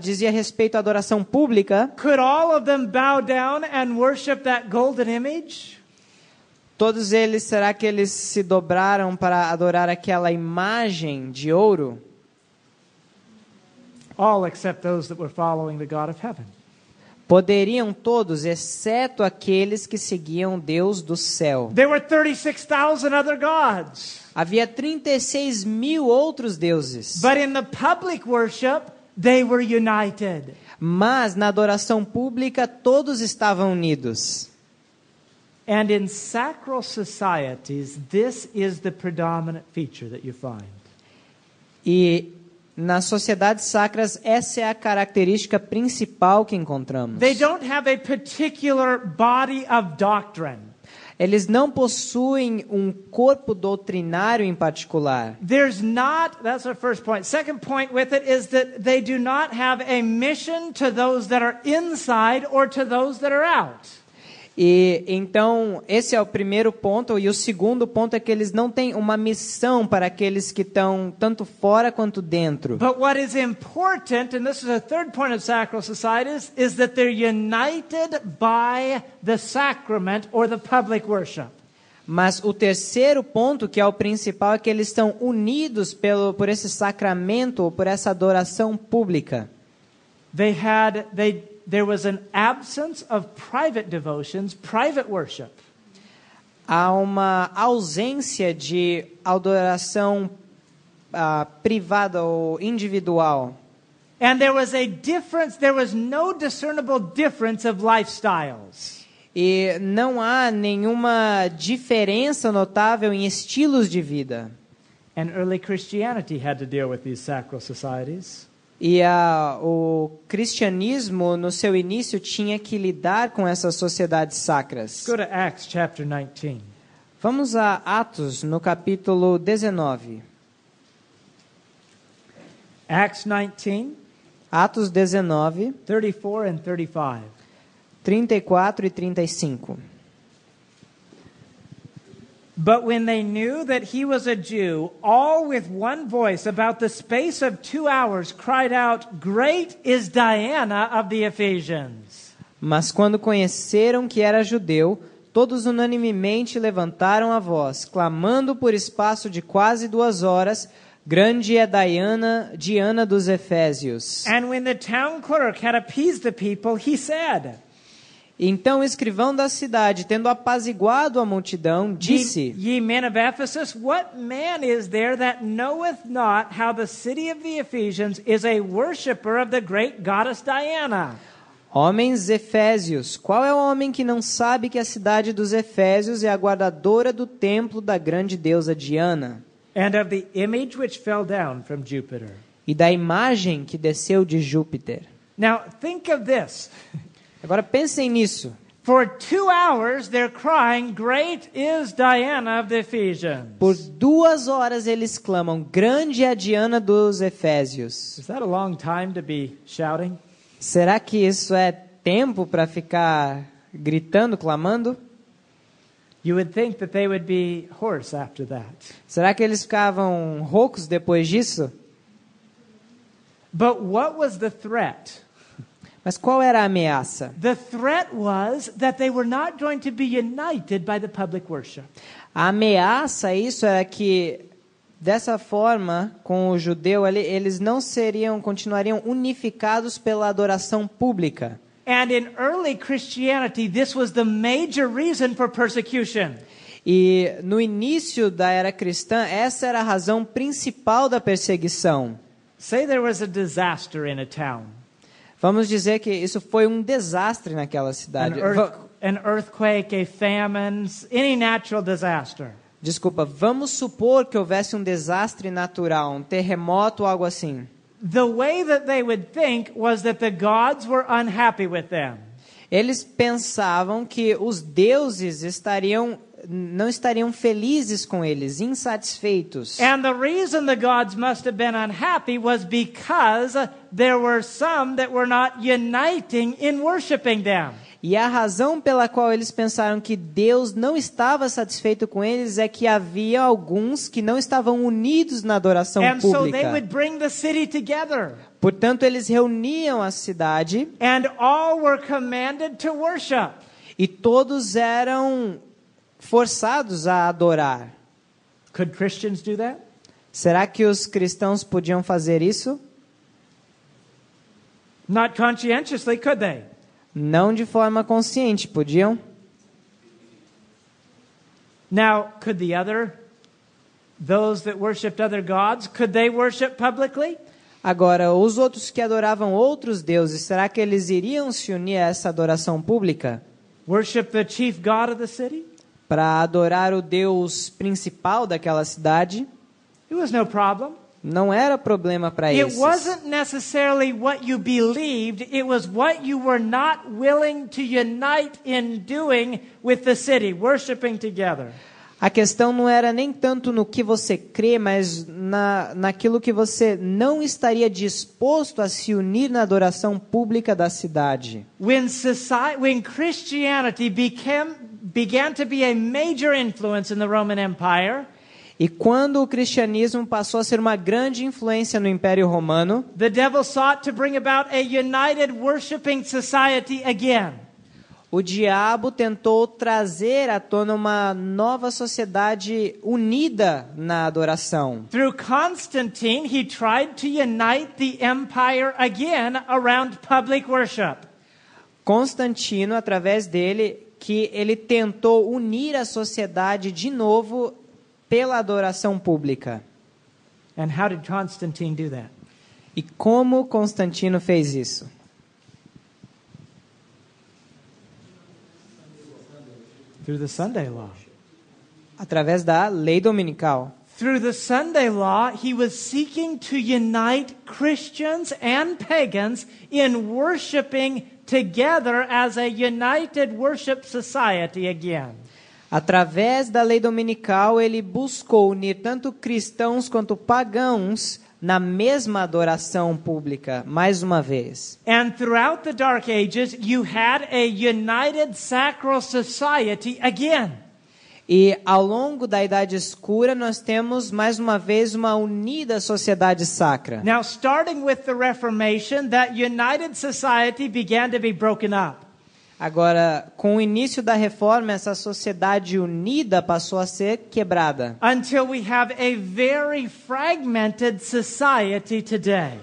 dizia respeito à adoração pública, could all of them bow down and worship that golden image? todos eles, será que eles se dobraram para adorar aquela imagem de ouro? All except those that were following the God of heaven. Poderiam todos, exceto aqueles que seguiam Deus do céu. There were 36,000 other gods. Havia 36.000 outros deuses. But in the public worship, they were united. Mas na adoração pública todos estavam unidos. And in sacral societies, this is the predominant feature that you find. E nas sociedades sacras, essa é a característica principal que encontramos. They don't have a particular body of doctrine. Eles não possuem um corpo doutrinário em particular. There's not, that's our first point. Second point with it is that they do not have a mission to those that are inside or to those that are out. E então, esse é o primeiro ponto. E o segundo ponto é que eles não têm uma missão para aqueles que estão tanto fora quanto dentro. But what is important, and this is a third point of sacral societies, is that they're united by the sacrament or the public worship. Mas o terceiro ponto, que é o principal, é que eles estão unidos por esse sacramento ou por essa adoração pública. There was an absence of private devotions, private worship. Há uma ausência de adoração privada ou individual. And there was no discernible difference of lifestyles. E não há nenhuma diferença notável em estilos de vida. And early Christianity had to deal with these sacral societies. E o cristianismo, no seu início, tinha que lidar com essas sociedades sacras. Go to Acts chapter 19. Vamos a Atos, no capítulo 19. Acts 19, Atos 19, 34 and 35. 34 e 35. But when they knew that he was a Jew, all with one voice, about the space of 2 hours, cried out, "Great is Diana of the Ephesians." Mas quando conheceram que era judeu, todos unanimemente levantaram a voz, clamando por espaço de quase 2 horas, "Grande é Diana dos Efésios." And when the town clerk had appeased the people, he said, Então o escrivão da cidade, tendo apaziguado a multidão, disse: Ye men of Ephesus, what man is there that knoweth not how the city of the Ephesians is a worshipper of the great goddess Diana? Homens efésios, qual é o homem que não sabe que a cidade dos Efésios é a guardadora do templo da grande deusa Diana? And of the image which fell down from Jupiter. E da imagem que desceu de Júpiter. Now think of this. Agora pensem nisso. For 2 hours they're crying, "Great is Diana of the Ephesians." Por 2 horas eles clamam, "Grande é a Diana dos Efésios." Is that a long time to be shouting? Será que isso é tempo para ficar gritando, clamando? You would think that they would be hoarse after that. Será que eles ficavam roucos depois disso? But what was the threat? Mas qual era a ameaça? The threat was that they were not going to be united by the public worship. A ameaça a isso era que, dessa forma, com o judeu ali, eles não continuariam unificados pela adoração pública. And in early Christianity, this was the major reason for persecution. E no início da era cristã, essa era a razão principal da perseguição. Say there was a disaster in a town. Vamos dizer que isso foi um desastre naquela cidade. An earthquake, a famine, any natural disaster. Desculpa, vamos supor que houvesse um desastre natural, um terremoto ou algo assim. The way that they would think was that the gods were unhappy with them. Eles pensavam que os deuses não estariam felizes com eles, insatisfeitos. And the reason the gods must have been unhappy was because there were some that were not uniting in worshiping them. E a razão pela qual eles pensaram que Deus não estava satisfeito com eles é que havia alguns que não estavam unidos na adoração And so they pública. would bring the city together. Portanto, eles reuniam a cidade And all were commanded to worship. e todos eram forçados a adorar. Could Christians do that? Será que os cristãos podiam fazer isso? Not conscientiously, could they? Não de forma consciente, podiam? Now, could those that worshipped other gods, could they worship publicly? Agora, os outros que adoravam outros deuses, será que eles iriam se unir a essa adoração pública? Worship the chief god of the city? Para adorar o Deus principal daquela cidade? It was no problem. Não era problema para It eles. wasn't necessarily what you believed, it was what you were not willing to unite in doing with the city, worshiping together. A questão não era nem tanto no que você crê, mas naquilo que você não estaria disposto a se unir na adoração pública da cidade. When Christianity began to be a major influence in the Roman Empire, E quando o cristianismo passou a ser uma grande influência no Império Romano, the devil sought to bring about a united worshiping society again. o diabo tentou trazer à tona uma nova sociedade unida na adoração. Through Constantine, he tried to unite the empire again around public worship. Constantino, através dele, que ele tentou unir a sociedade de novo pela adoração pública. And how did Constantine do that? E como Constantino fez isso? Through the Sunday law. Através da lei dominical. Through the Sunday law, he was seeking to unite Christians and pagans in worshiping together as a united worship society again. Através da lei dominical, ele buscou unir tanto cristãos quanto pagãos na mesma adoração pública, mais uma vez. And throughout the Dark Ages, you had a united sacral society again. E ao longo da Idade Escura, nós temos mais uma vez uma unida sociedade sacra. Now, starting with the Reformation, that united society began to be broken up. Agora, com o início da Reforma, essa sociedade unida passou a ser quebrada. Until we have a very fragmented society today.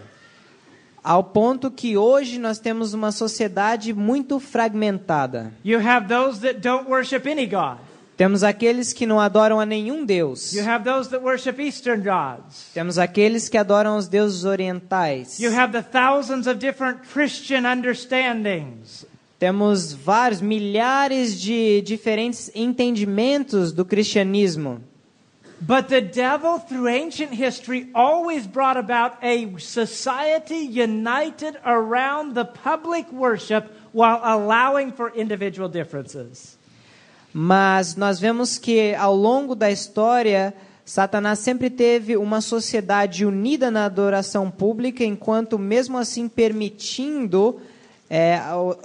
Ao ponto que hoje nós temos uma sociedade muito fragmentada. You have those that don't worship any god. Temos aqueles que não adoram a nenhum Deus. You have those that worship Eastern gods. Temos aqueles que adoram os deuses orientais. You have the thousands of different Christian understandings. Temos milhares de diferentes entendimentos do cristianismo. But the devil, through ancient history, always brought about a society united around the public worship while allowing for individual differences. Mas nós vemos que ao longo da história, Satanás sempre teve uma sociedade unida na adoração pública, enquanto mesmo assim permitindo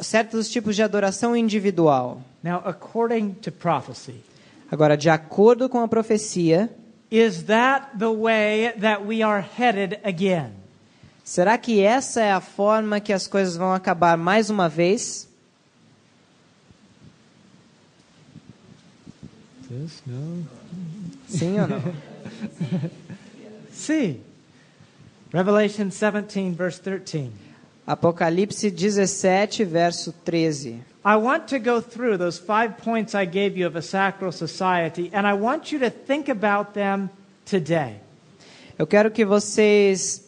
certos tipos de adoração individual. Now, according to prophecy, agora, de acordo com a profecia, is that the way that we are headed again? Será que essa é a forma que as coisas vão acabar mais uma vez? Yes, no. Sim ou não? See. Revelation 17, verse 13. Apocalipse 17, verso 13. I want to go through those 5 points I gave you of a sacral society, and I want you to think about them today. Eu quero que vocês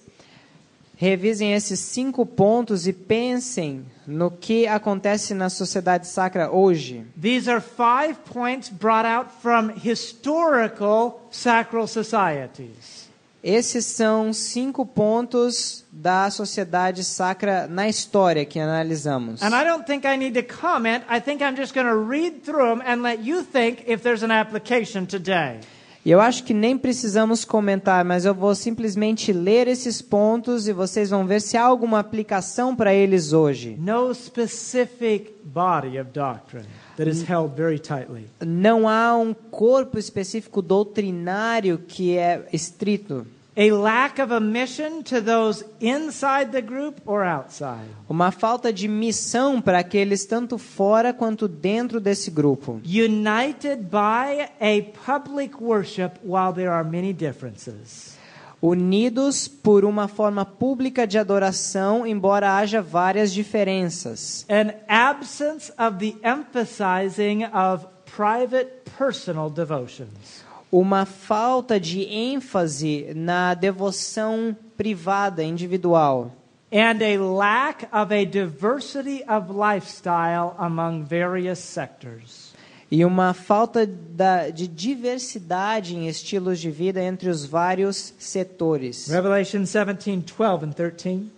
Revisem esses 5 pontos e pensem no que acontece na sociedade sacra hoje. These are 5 points brought out from historical sacral societies. Esses são 5 pontos da sociedade sacra na história que analisamos. And I don't think I need to comment. I think I'm just going to read through them and let you think if there's an application today. E eu acho que nem precisamos comentar, mas eu vou simplesmente ler esses pontos e vocês vão ver se há alguma aplicação para eles hoje. No specific body of doctrine that is held very tightly. Não há um corpo específico doutrinário que é estrito. A lack of a mission to those inside the group or outside. Uma falta de missão para aqueles tanto fora quanto dentro desse grupo. United by a public worship while there are many differences. Unidos por uma forma pública de adoração, embora haja várias diferenças. An absence of the emphasizing of private personal devotions. Uma falta de ênfase na devoção privada, individual. And a lack of a diversity of lifestyle among various sectors. E uma falta de diversidade em estilos de vida entre os vários setores. Revelation 17:12 and 13.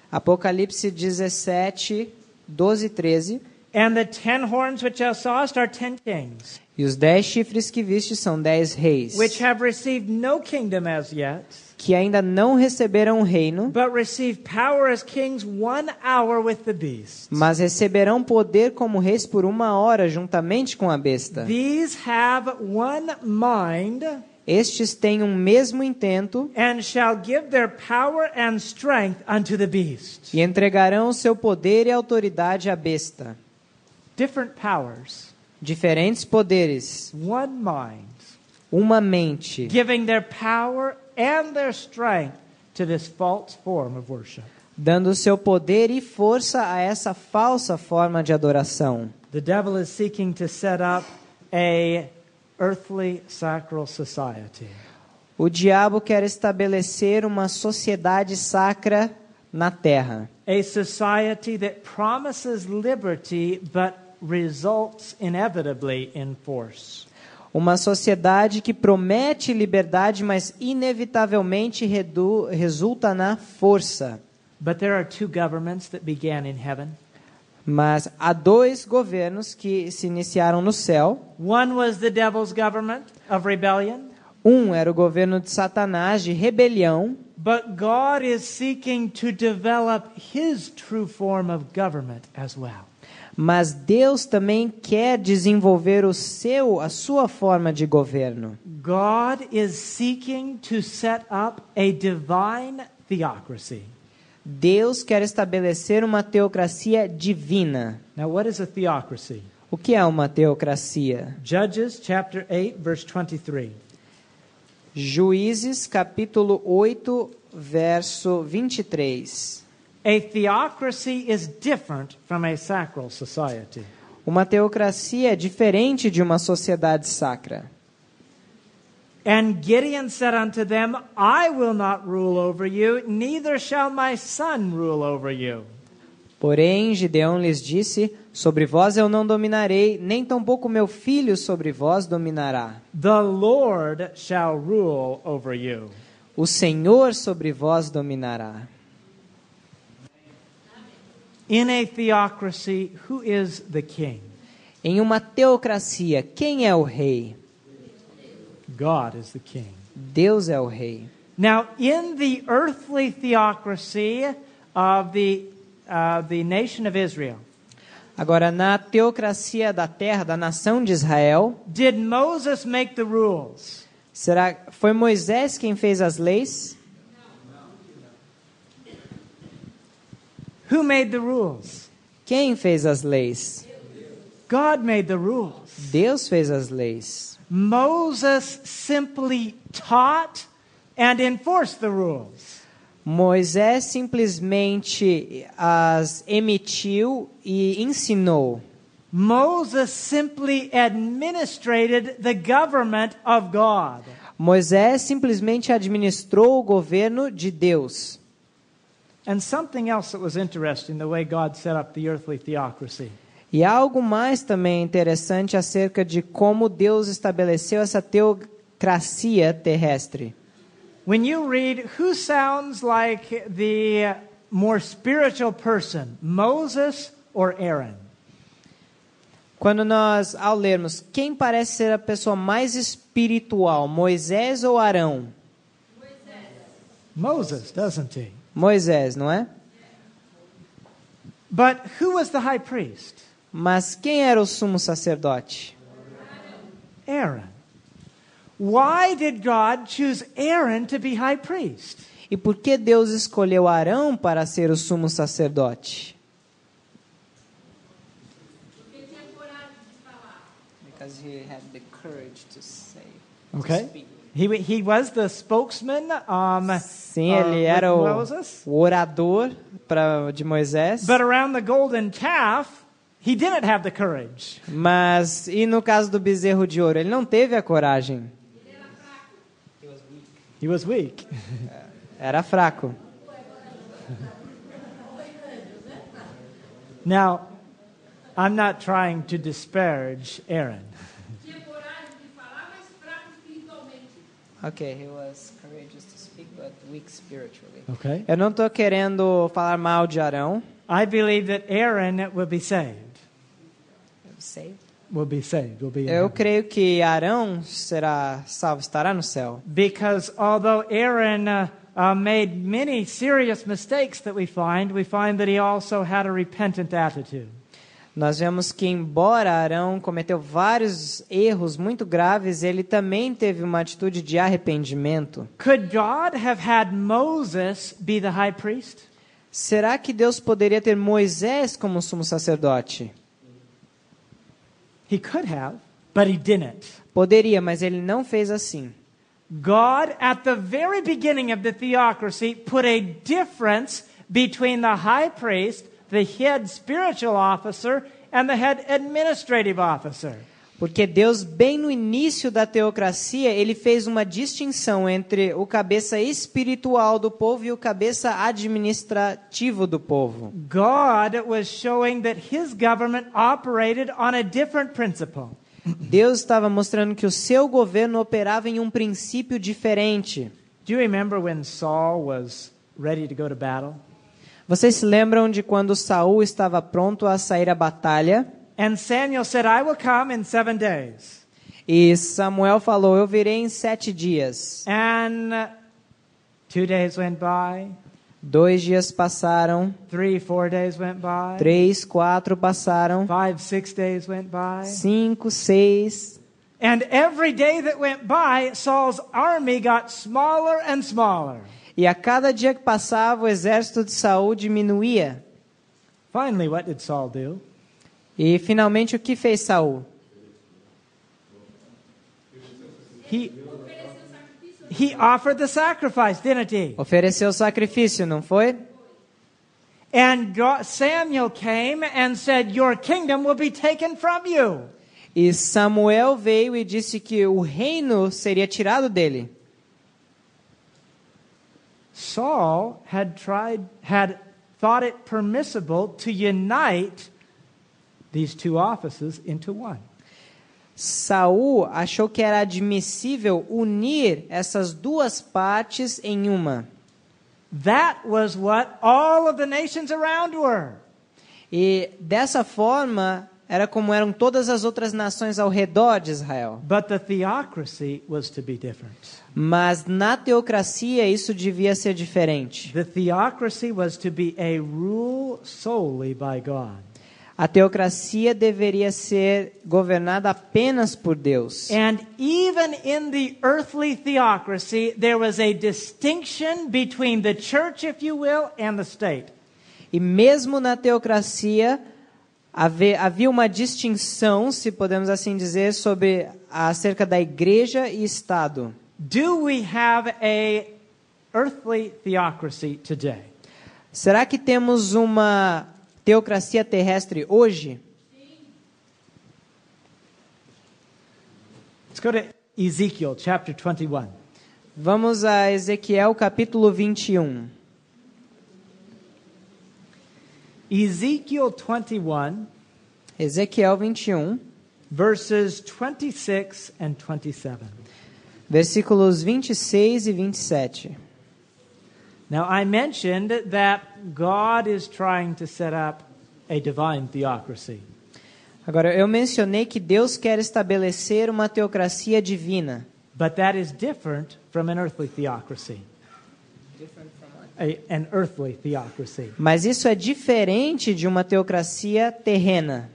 Apocalipse 17, 12 e 13. And the 10 horns which thou sawest are 10 kings, E os 10 chifres que viste são 10 reis, which have received no kingdom as yet, que ainda não receberam o reino, but receive power as kings 1 hour with the beast. mas receberão poder como reis por 1 hora juntamente com a besta. These have one mind, Estes têm um mesmo intento and shall give their power and strength unto the beast. e entregarão seu poder e autoridade à besta. Different powers, Diferentes poderes, one mind, uma mente, giving their power and their strength to this false form of worship. dando seu poder e força a essa falsa forma de adoração. The devil is seeking to set up a earthly sacral society. O diabo quer estabelecer uma sociedade sacra na terra. A society that promises liberty but results inevitably in force. Uma sociedade que promete liberdade, mas inevitavelmente resulta na força. But there are 2 governments that began in heaven. Mas há 2 governos que se iniciaram no céu. One was the devil's government of rebellion, Um era o governo de Satanás, de rebelião. but God is seeking to develop his true form of government as well. Mas Deus também quer desenvolver a sua forma de governo. God is seeking to set up a divine theocracy. Deus quer estabelecer uma teocracia divina. Now, what is a theocracy? O que é uma teocracia? Judges chapter 8, verse 23. Juízes, capítulo 8, verso 23. A theocracy is different from a sacral society. Uma teocracia é diferente de uma sociedade sacra. And Gideon said unto them, I will not rule over you, neither shall my son rule over you. Porém, Gideão lhes disse: sobre vós eu não dominarei, nem tampouco meu filho sobre vós dominará. The Lord shall rule over you. O Senhor sobre vós dominará. In a theocracy, who is the king? Em uma teocracia, quem é o rei? God is the king. Deus é o rei. Now, in the earthly theocracy of the nation of Israel, Agora, na teocracia da terra, da nação de Israel, did Moses make the rules? foi Moisés quem fez as leis? Who made the rules? Quem fez as leis? God made the rules. Deus fez as leis. Moses simply taught and enforced the rules. Moisés simplesmente as emitiu e ensinou. Moses simply administrated the government of God. Moisés simplesmente administrou o governo de Deus. And something else that was interesting, the way God set up the earthly theocracy. E há algo mais também interessante acerca de como Deus estabeleceu essa teocracia terrestre. When you read, who sounds like the more spiritual person, Moses or Aaron? Quando nós, ao lermos, quem parece ser a pessoa mais espiritual, Moisés ou Arão? Moses, doesn't he? Moisés, não é? But who was the high priest? Mas quem era o sumo sacerdote? Aaron. Why did God choose Aaron to be high priest? E por que Deus escolheu Arão para ser o sumo sacerdote? Because he had the courage to say. Okay. He was the spokesman. Sim, ele era with o Moses. orador de Moisés. But around the golden calf, he didn't have the courage. Mas e no caso do bezerro de ouro, ele não teve a coragem. He was weak. Era fraco. Now, I'm not trying to disparage Aaron. Okay, he was courageous to speak, but weak spiritually. Okay. Eu não estou querendo falar mal de Arão. I believe that Aaron will be saved. Saved? Will be saved. Will be in Eu heaven. creio que Arão será salvo, estará no céu. Because although Aaron made many serious mistakes that we find that he also had a repentant attitude. Nós vemos que, embora Arão cometeu vários erros muito graves, ele também teve uma atitude de arrependimento. Could God have had Moses be the high priest? Será que Deus poderia ter Moisés como sumo sacerdote? He could have, but he didn't. Poderia, mas ele não fez assim. God, at the very beginning of the theocracy, put a difference between the high priest, the head spiritual officer, and the head administrative officer. Porque Deus, bem no início da teocracia, ele fez uma distinção entre o cabeça espiritual do povo e o cabeça administrativo do povo. God was showing that his government operated on a different principle. Deus estava mostrando que o seu governo operava em um princípio diferente. Do you remember when Saul was ready to go to battle? Vocês se lembram de quando Saul estava pronto a sair à batalha? And Samuel said, I will come in 7 days. E Samuel falou, eu virei em 7 dias. And 2 days went by. 2 dias passaram. 3, 4 days went by. 3, 4 passaram. 5, 6 days went by. 5, 6. And every day that went by, Saul's army got smaller and smaller. E a cada dia que passava, o exército de Saul diminuía. Finally, what did Saul do? E finalmente o que fez Saul? He offered the sacrifice, didn't he? Ofereceu sacrifício, não foi? And Samuel came and said, your kingdom will be taken from you. E Samuel veio e disse que o reino seria tirado dele. Saul had thought it permissible to unite these two offices into one. Saul achou que era admissível unir essas duas partes em uma. That was what all of the nations around were. E dessa forma era como eram todas as outras nações ao redor de Israel. But the theocracy was to be different. Mas na teocracia isso devia ser diferente. The theocracy was to be a rule solely by God. A teocracia deveria ser governada apenas por Deus. And even in the earthly theocracy, there was a distinction between the church, if you will, and the state. E mesmo na teocracia havia uma distinção, se podemos assim dizer, sobre acerca da igreja e Estado. Do we have a earthly theocracy today? Será que temos uma teocracia terrestre hoje? Let's go to Ezekiel chapter 21. Vamos a Ezequiel capítulo 21. Ezekiel 21, Ezequiel 21, verses 26 and 27. versículos 26 e 27. Now, I mentioned that God is trying to set up a divine theocracy. Agora, eu mencionei que Deus quer estabelecer uma teocracia divina. But that is different from an earthly theocracy. An earthly theocracy. Mas isso é diferente de uma teocracia terrena.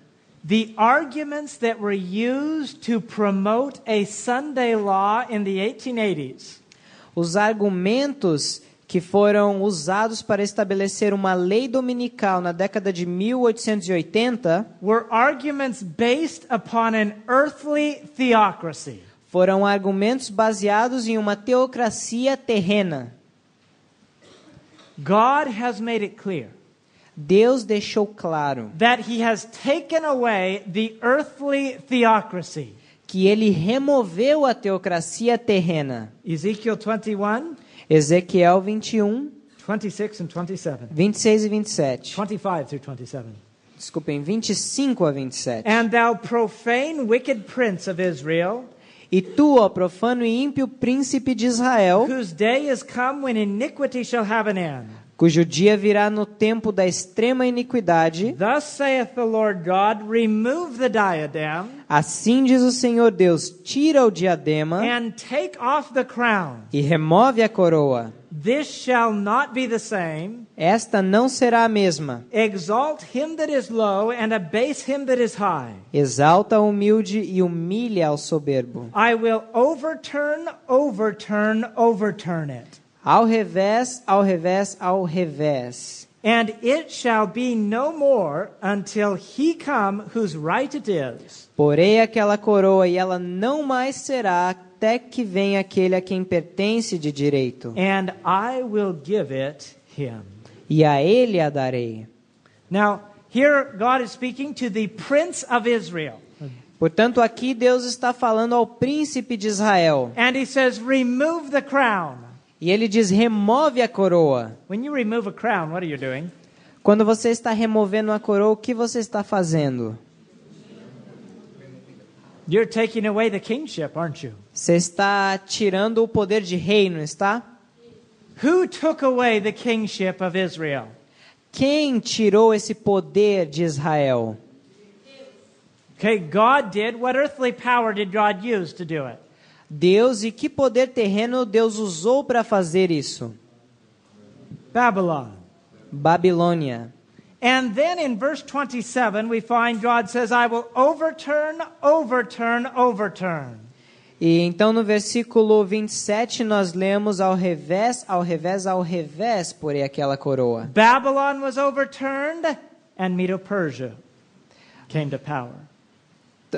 The arguments that were used to promote a Sunday law in the 1880s Os argumentos que foram usados para estabelecer uma lei dominical na década de 1880 were arguments based upon an earthly theocracy. foram argumentos baseados em uma teocracia terrena. God has made it clear Deus deixou claro that he has taken away the earthly theocracy. que ele removeu a teocracia terrena. Ezekiel 21, Ezequiel 21, 26 and 27. 26 e 27. 25 through 27. Desculpem, 25 a 27. And thou profane wicked prince of Israel, E tu, ó profano e ímpio príncipe de Israel, whose day is come when iniquity shall have an end. cujo dia virá no tempo da extrema iniquidade, Thus saith the Lord God, remove the diadem, assim diz o Senhor Deus, tira o diadema and take off the crown. e remove a coroa. This shall not be the same. Esta não será a mesma. Exalt him that is low, and abase him that is high. Exalta o humilde e humilha ao soberbo. I will overturn, overturn, overturn it. Ao revés, ao revés, ao revés. And it shall be no more until he come whose right it is. Porei aquela coroa e ela não mais será até que venha aquele a quem pertence de direito. And I will give it him. E a ele a darei. Now, here God is speaking to the prince of Israel. Portanto, aqui Deus está falando ao príncipe de Israel. And he says, remove the crown. E ele diz, remove a coroa. When you remove a crown, what are you doing? Quando você está removendo a coroa, o que você está fazendo? You're taking away the kingship, aren't you? Você está tirando o poder de rei, não está? Who took away the kingship of Israel? Quem tirou esse poder de Israel? Okay, God did. What earthly power did God use to do it? Deus, e que poder terreno Deus usou para fazer isso? Babylon. Babilônia. And then in verse 27, we find God says, I will overturn, overturn, overturn. E então no versículo 27 nós lemos ao revés, ao revés, ao revés, porém aquela coroa. Babylon was overturned and Medo-Persia came to power.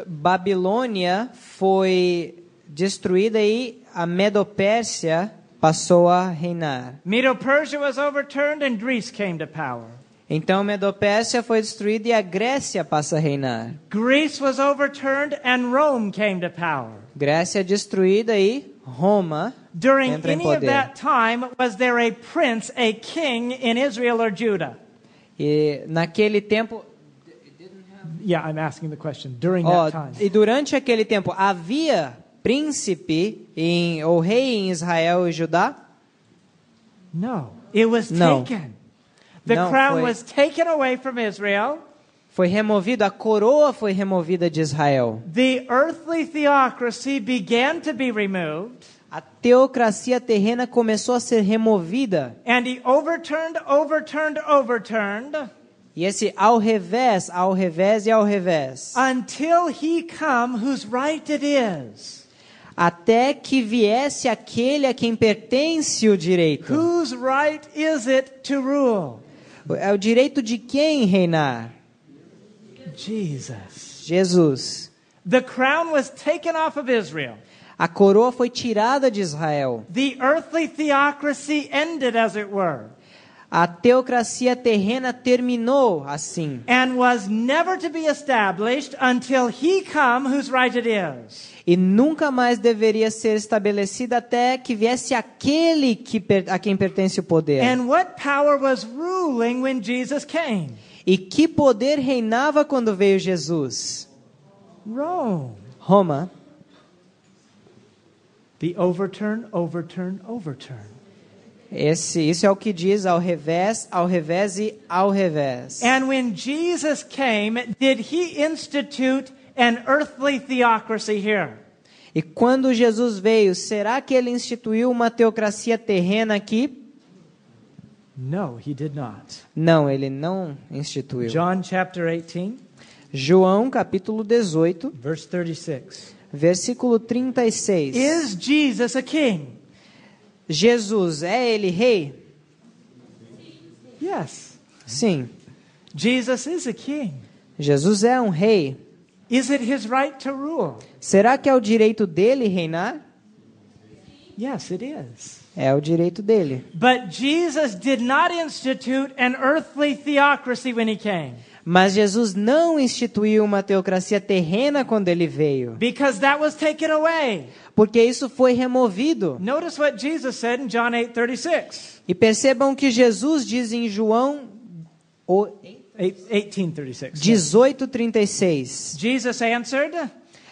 Babilônia foi destruída e a Medo-Pérsia passou a reinar. Medo-Persia was overturned and Greece came to power. Então Medo-Pérsia foi destruída e a Grécia passa a reinar. Greece was overturned and Rome came to power. Grécia destruída e Roma During entra em any of poder. that time, was there a prince, a king in Israel or Judah? E naquele tempo, Yeah, I'm asking the question. During ó, that time. e durante aquele tempo havia príncipe ou rei em Israel e Judá? No, it was Não. taken. The Não, crown foi- was taken away from Israel. Foi removido, a coroa foi removida de Israel. The earthly theocracy began to be removed. A teocracia terrena começou a ser removida. And he overturned, overturned, overturned E esse ao revés e ao revés. until he come whose right it is. Até que viesse aquele a quem pertence o direito. Whose right is it to rule? É o direito de quem reinar? Jesus. Jesus. The crown was taken off of Israel. A coroa foi tirada de Israel. The earthly theocracy ended, as it were, A teocracia terrena terminou assim. and was never to be established until he come whose right it is. E nunca mais deveria ser estabelecida até que viesse aquele a quem pertence o poder. And what power was ruling when Jesus came? E que poder reinava quando veio Jesus? Rome. Roma. The overturn, overturn, overturn. Isso é o que diz ao revés e ao revés. And when Jesus came, did he institute an earthly theocracy here? E quando Jesus veio, será que ele instituiu uma teocracia terrena aqui? No, he did not. Não, ele não instituiu. John chapter 18, João capítulo 18, verse 36. versículo 36. Is Jesus a king? Jesus, é ele rei? Yes. Sim. Jesus is a king. Jesus é um rei. Is it his right to rule? Será que é o direito dele reinar? Yes, it is. É o direito dele. But Jesus did not institute an earthly theocracy when he came. Mas Jesus não instituiu uma teocracia terrena quando ele veio, Because that was taken away. porque isso foi removido. Notice what Jesus said in John 8:36. E percebam que Jesus diz em João 18:36. 18:36. Jesus answered,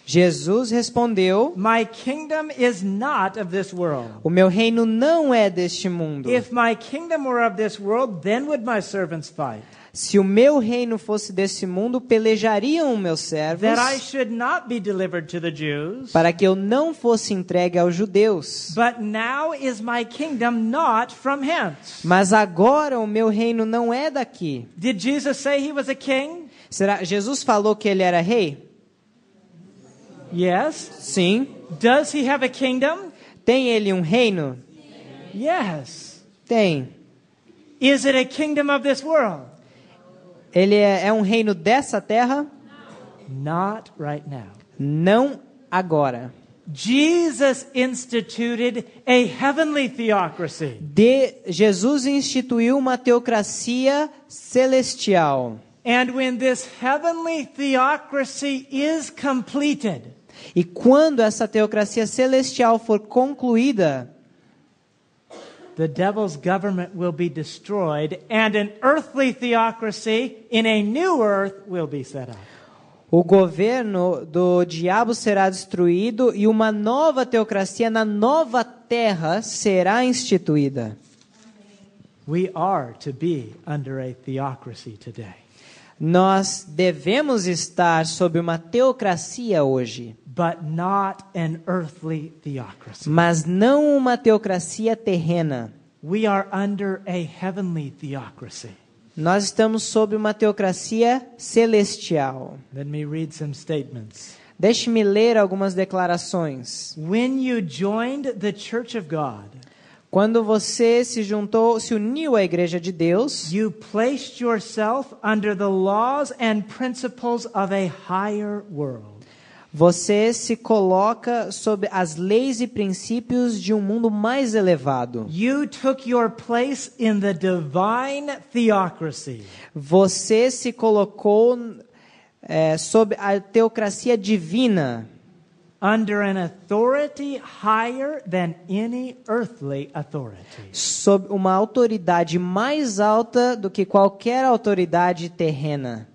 Jesus respondeu: "My kingdom is not of this world. o meu reino não é deste mundo. If my kingdom were of this world, then would my servants fight, Se o meu reino fosse desse mundo, pelejariam meus servos, that I should not be delivered to the Jews. para que eu não fosse entregue aos judeus. But now is my kingdom not from hence." Mas agora o meu reino não é daqui. Did Jesus say he was a king? Será Jesus falou que ele era rei? Yes. Sim. Does he have a kingdom? Tem ele um reino? Yes. Tem. Is it a kingdom of this world? Ele é um reino dessa terra? Not right now. Não agora. Jesus instituted a heavenly theocracy. Jesus instituiu uma teocracia celestial. And when this heavenly theocracy is completed, E quando essa teocracia celestial for concluída, the devil's government will be destroyed and an earthly theocracy in a new earth will be set up. o governo do diabo será destruído e uma nova teocracia na nova terra será instituída. We are to be under a theocracy today. Nós devemos estar sob uma teocracia hoje, But not an earthly theocracy. mas não uma teocracia terrena. We are under a heavenly theocracy. Nós estamos sob uma teocracia celestial. Let me read some statements. Deixe-me ler algumas declarações. When you joined the Church of God, Quando você se uniu à Igreja de Deus, you placed yourself under the laws and principles of a higher world. você se coloca sob as leis e princípios de um mundo mais elevado. You took your place in the divine theocracy. Você se colocou sob a teocracia divina, Under an authority higher than any earthly authority. sob uma autoridade mais alta do que qualquer autoridade terrena.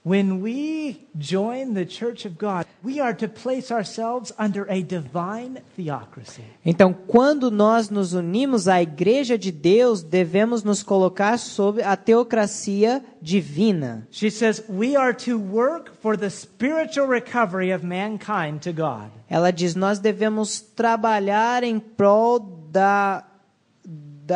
When we join the Church of God, we are to place ourselves under a divine theocracy. Então, quando nós nos unimos à Igreja de Deus, devemos nos colocar sob a teocracia divina. She says we are to work for the spiritual recovery of mankind to God. Ela diz, nós devemos trabalhar em prol da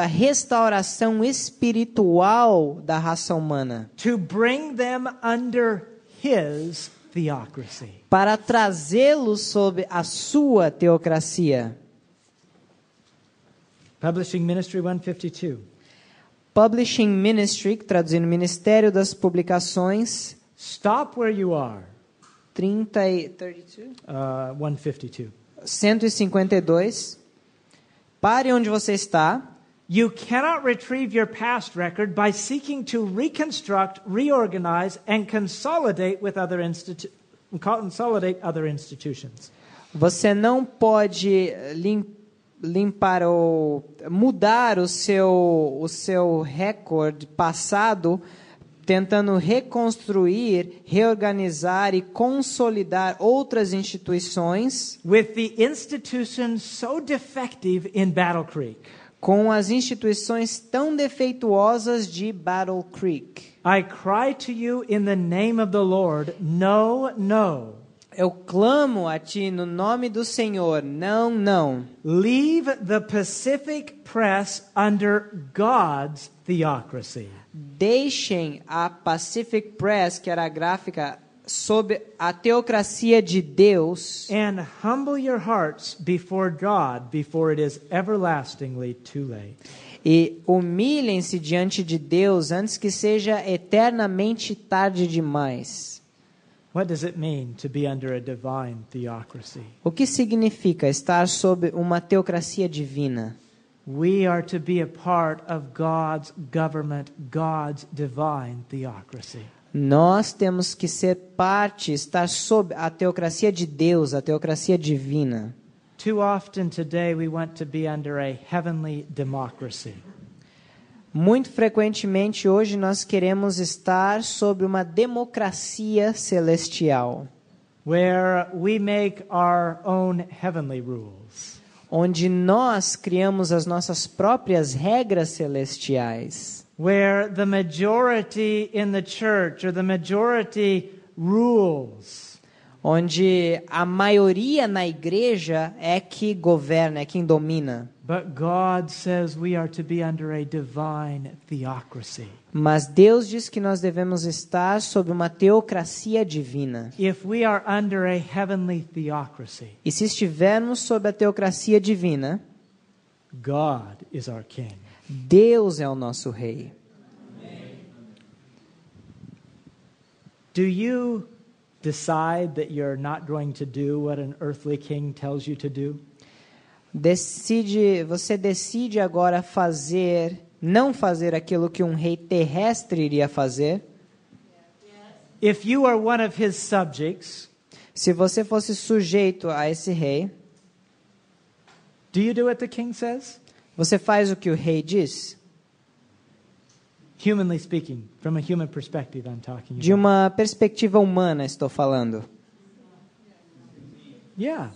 restauração espiritual da raça humana, To bring them under His theocracy. para trazê-los sob a sua teocracia. Publishing Ministry 152. Publishing Ministry, traduzindo Ministério das Publicações, Stop where you are. 152. 152. Pare onde você está. You cannot retrieve your past record by seeking to reconstruct, reorganize, and consolidate other institutions. Você não pode limpar ou mudar o seu recorde passado tentando reconstruir, reorganizar e consolidar outras instituições with the institutions so defective in Battle Creek. com as instituições tão defeituosas de Battle Creek. I cry to you in the name of the Lord, no, no. Eu clamo a ti no nome do Senhor, não, não. Leave the Pacific Press under God's theocracy. Deixem a Pacific Press, que era a gráfica, sob a teocracia de Deus And humble your hearts before God before it is everlastingly too late. e humilhem-se diante de Deus antes que seja eternamente tarde demais. What does it mean to be under a divine theocracy? O que significa estar sob uma teocracia divina? We are to be a part of God's government, God's divine theocracy. Nós temos que ser parte, estar sob a teocracia de Deus, a teocracia divina. Too often today we want to be under a heavenly democracy. Muito frequentemente hoje nós queremos estar sobre uma democracia celestial, Where we make our own heavenly rules. onde nós criamos as nossas próprias regras celestiais, Where the majority in the church or the majority rules. onde a maioria na igreja é que governa, é quem domina. But God says we are to be under a divine theocracy. Mas Deus diz que nós devemos estar sob uma teocracia divina. If we are under a heavenly theocracy, E se estivermos sob a teocracia divina, God is our king. Deus é o nosso rei. Do you decide that you're not going to do what an earthly king tells you to do? Você decide agora não fazer aquilo que um rei terrestre iria fazer? If you are one of his subjects, Se você fosse sujeito a esse rei, do you do what the king says? você faz o que o rei diz? Humanly speaking, from a human perspective I'm talking De about. uma perspectiva humana estou falando. Yeah.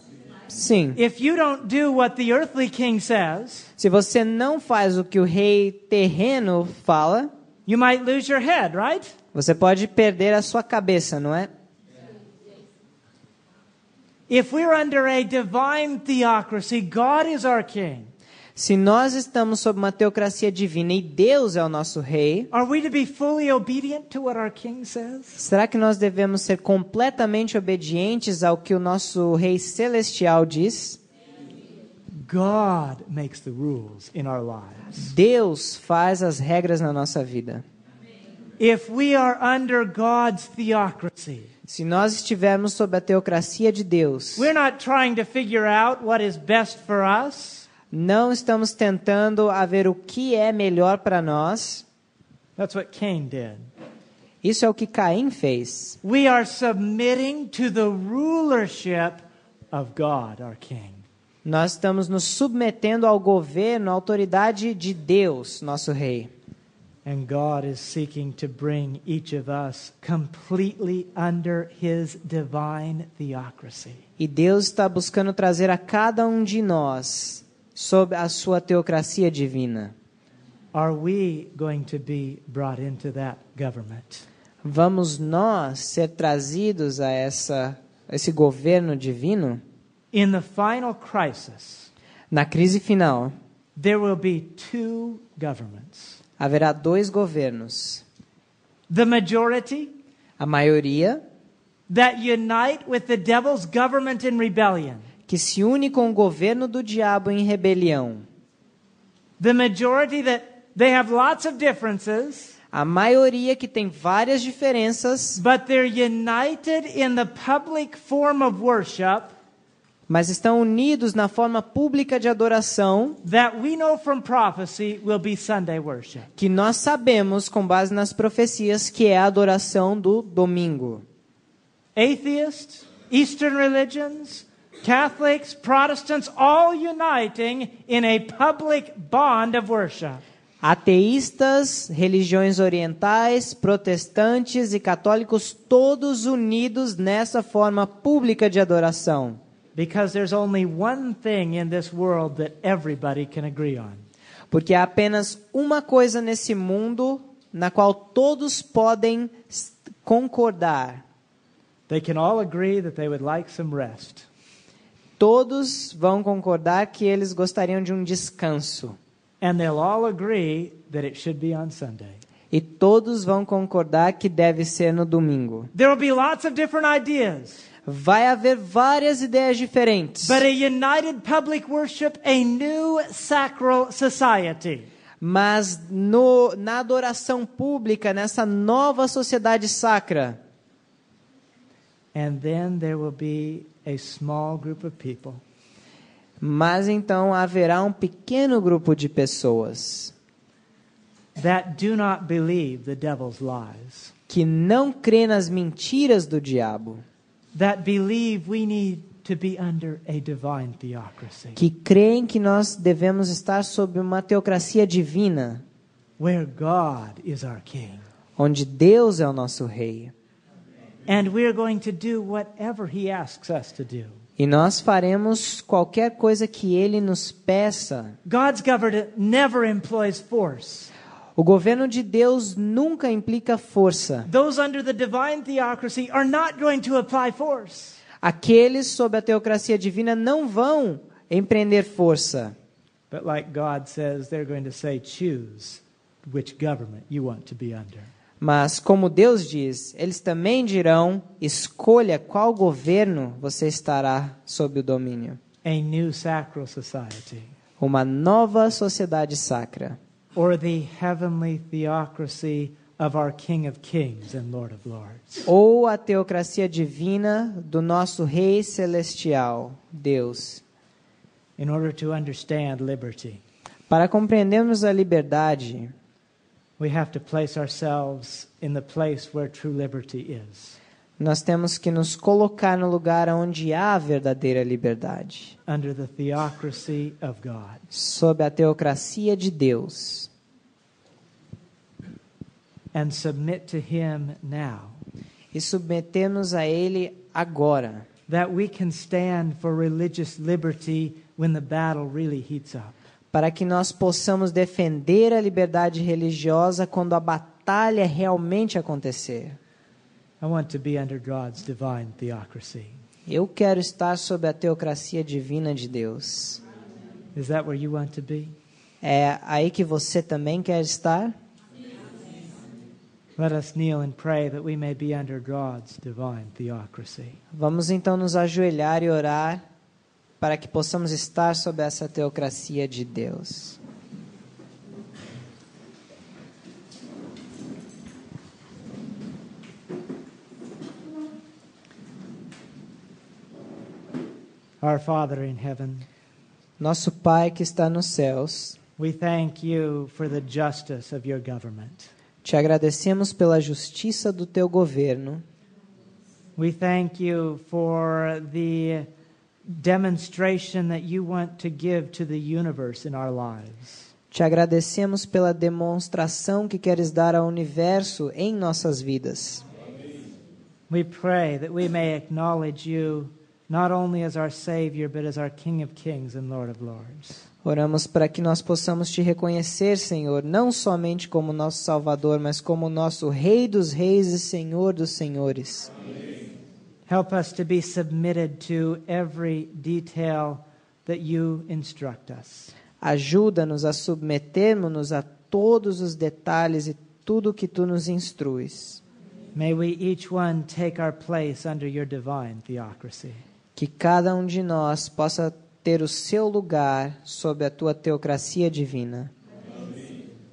Sim. If you don't do what the earthly king says, Se você não faz o que o rei terreno fala, you might lose your head, right? você pode perder a sua cabeça, não é? If we're under a divine theocracy, God is our king. Se nós estamos sob uma teocracia divina e Deus é o nosso rei, Are we to be fully obedient to what our king says? será que nós devemos ser completamente obedientes ao que o nosso rei celestial diz? God makes the rules in our lives. Deus faz as regras na nossa vida. If we are under God's theocracy, Se nós estivermos sob a teocracia de Deus, we're not trying to figure out what is best for us. não estamos tentando a ver o que é melhor para nós. That's what Cain did. Isso é o que Caim fez. We are submitting to the rulership of God, our king. Nós estamos nos submetendo ao governo, à autoridade de Deus, nosso rei. And God is seeking to bring each of us completely under his divine theocracy. E Deus está buscando trazer a cada um de nós sob a sua teocracia divina. Are we going to be brought into that government? Vamos nós ser trazidos a esse governo divino? In the final crisis, Na crise final, there will be two governments. haverá dois governos. The majority A maioria, that unite with the devil's government in rebellion. que se une com o governo do diabo em rebelião. The majority that they have lots of differences, A maioria que tem várias diferenças, but they're united in the public form of worship mas estão unidos na forma pública de adoração that we know from prophecy will be Sunday worship. que nós sabemos com base nas profecias que é a adoração do domingo. Atheists, Eastern religions, Catholics, Protestants, all uniting in a public bond of worship. Ateístas, religiões orientais, protestantes e católicos, todos unidos nessa forma pública de adoração. Because there's only one thing in this world that everybody can agree on. Porque há apenas uma coisa nesse mundo na qual todos podem concordar. They can all agree that they would like some rest. Todos vão concordar que eles gostariam de um descanso. And they'll all agree that it should be on Sunday. E todos vão concordar que deve ser no domingo. There will be lots of different ideas. Vai haver várias ideias diferentes. But a united public worship, a new sacral society. Mas na adoração pública, nessa nova sociedade sacra. And then there will be a small group of people. Mas então haverá um pequeno grupo de pessoas That do not believe the devil's lies. que não crê nas mentiras do diabo. That believe we need to be under a divine theocracy. Que creem que nós devemos estar sob uma teocracia divina, Where God is our king. onde Deus é o nosso rei. And we're going to do whatever he asks us to do. E nós faremos qualquer coisa que ele nos peça. God's government never employs force. O governo de Deus nunca implica força. Those under the divine theocracy are not going to apply force. Aqueles sob a teocracia divina não vão empreender força. But like God says, they're going to say, choose which government you want to be under. Mas, como Deus diz, eles também dirão, escolha qual governo você estará sob o domínio. A new sacral society. Uma nova sociedade sacra. Or the heavenly theocracy of our King of Kings and Lord of Lords. Ou a teocracia divina do nosso Rei Celestial, Deus. In order to understand liberty, Para compreendermos a liberdade, we have to place ourselves in the place where true liberty is. nós temos que nos colocar no lugar onde há a verdadeira liberdade. Under the theocracy of God. Sob a teocracia de Deus. And submit to him now. E submeter-nos a Ele agora. That we can stand for religious liberty when the battle really heats up. Para que nós possamos defender a liberdade religiosa quando a batalha realmente acontecer. I want to be under God's divine theocracy. Eu quero estar sob a teocracia divina de Deus. Is that where you want to be? É aí que você também quer estar? Let us kneel and pray that we may be under God's divine theocracy. Vamos então nos ajoelhar e orar para que possamos estar sob essa teocracia de Deus. Our Father in heaven, Nosso Pai que está nos céus, we thank you for the justice of your government. te agradecemos pela justiça do teu governo. We thank you for the demonstration that you want to give to the universe in our lives. Te agradecemos pela demonstração que queres dar ao universo em nossas vidas. We pray that we may acknowledge you not only as our Savior, but as our King of Kings and Lord of Lords. Oramos para que nós possamos te reconhecer, Senhor, não somente como nosso Salvador, mas como nosso Rei dos Reis e Senhor dos Senhores. Help us to be submitted to every detail that you instruct us. Ajuda-nos a submetermos-nos a todos os detalhes e tudo que tu nos instruis. May we each one take our place under your divine theocracy. Que cada um de nós possa ter o seu lugar sob a tua teocracia divina.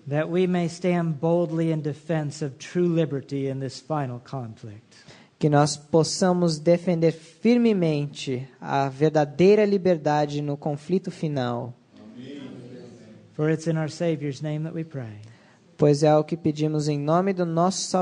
That we may stand boldly in defense of true liberty in this final conflict. Que nós possamos defender firmemente a verdadeira liberdade no conflito final. For it's in our Savior's name that we pray. Pois é o que pedimos em nome do nosso Salvador.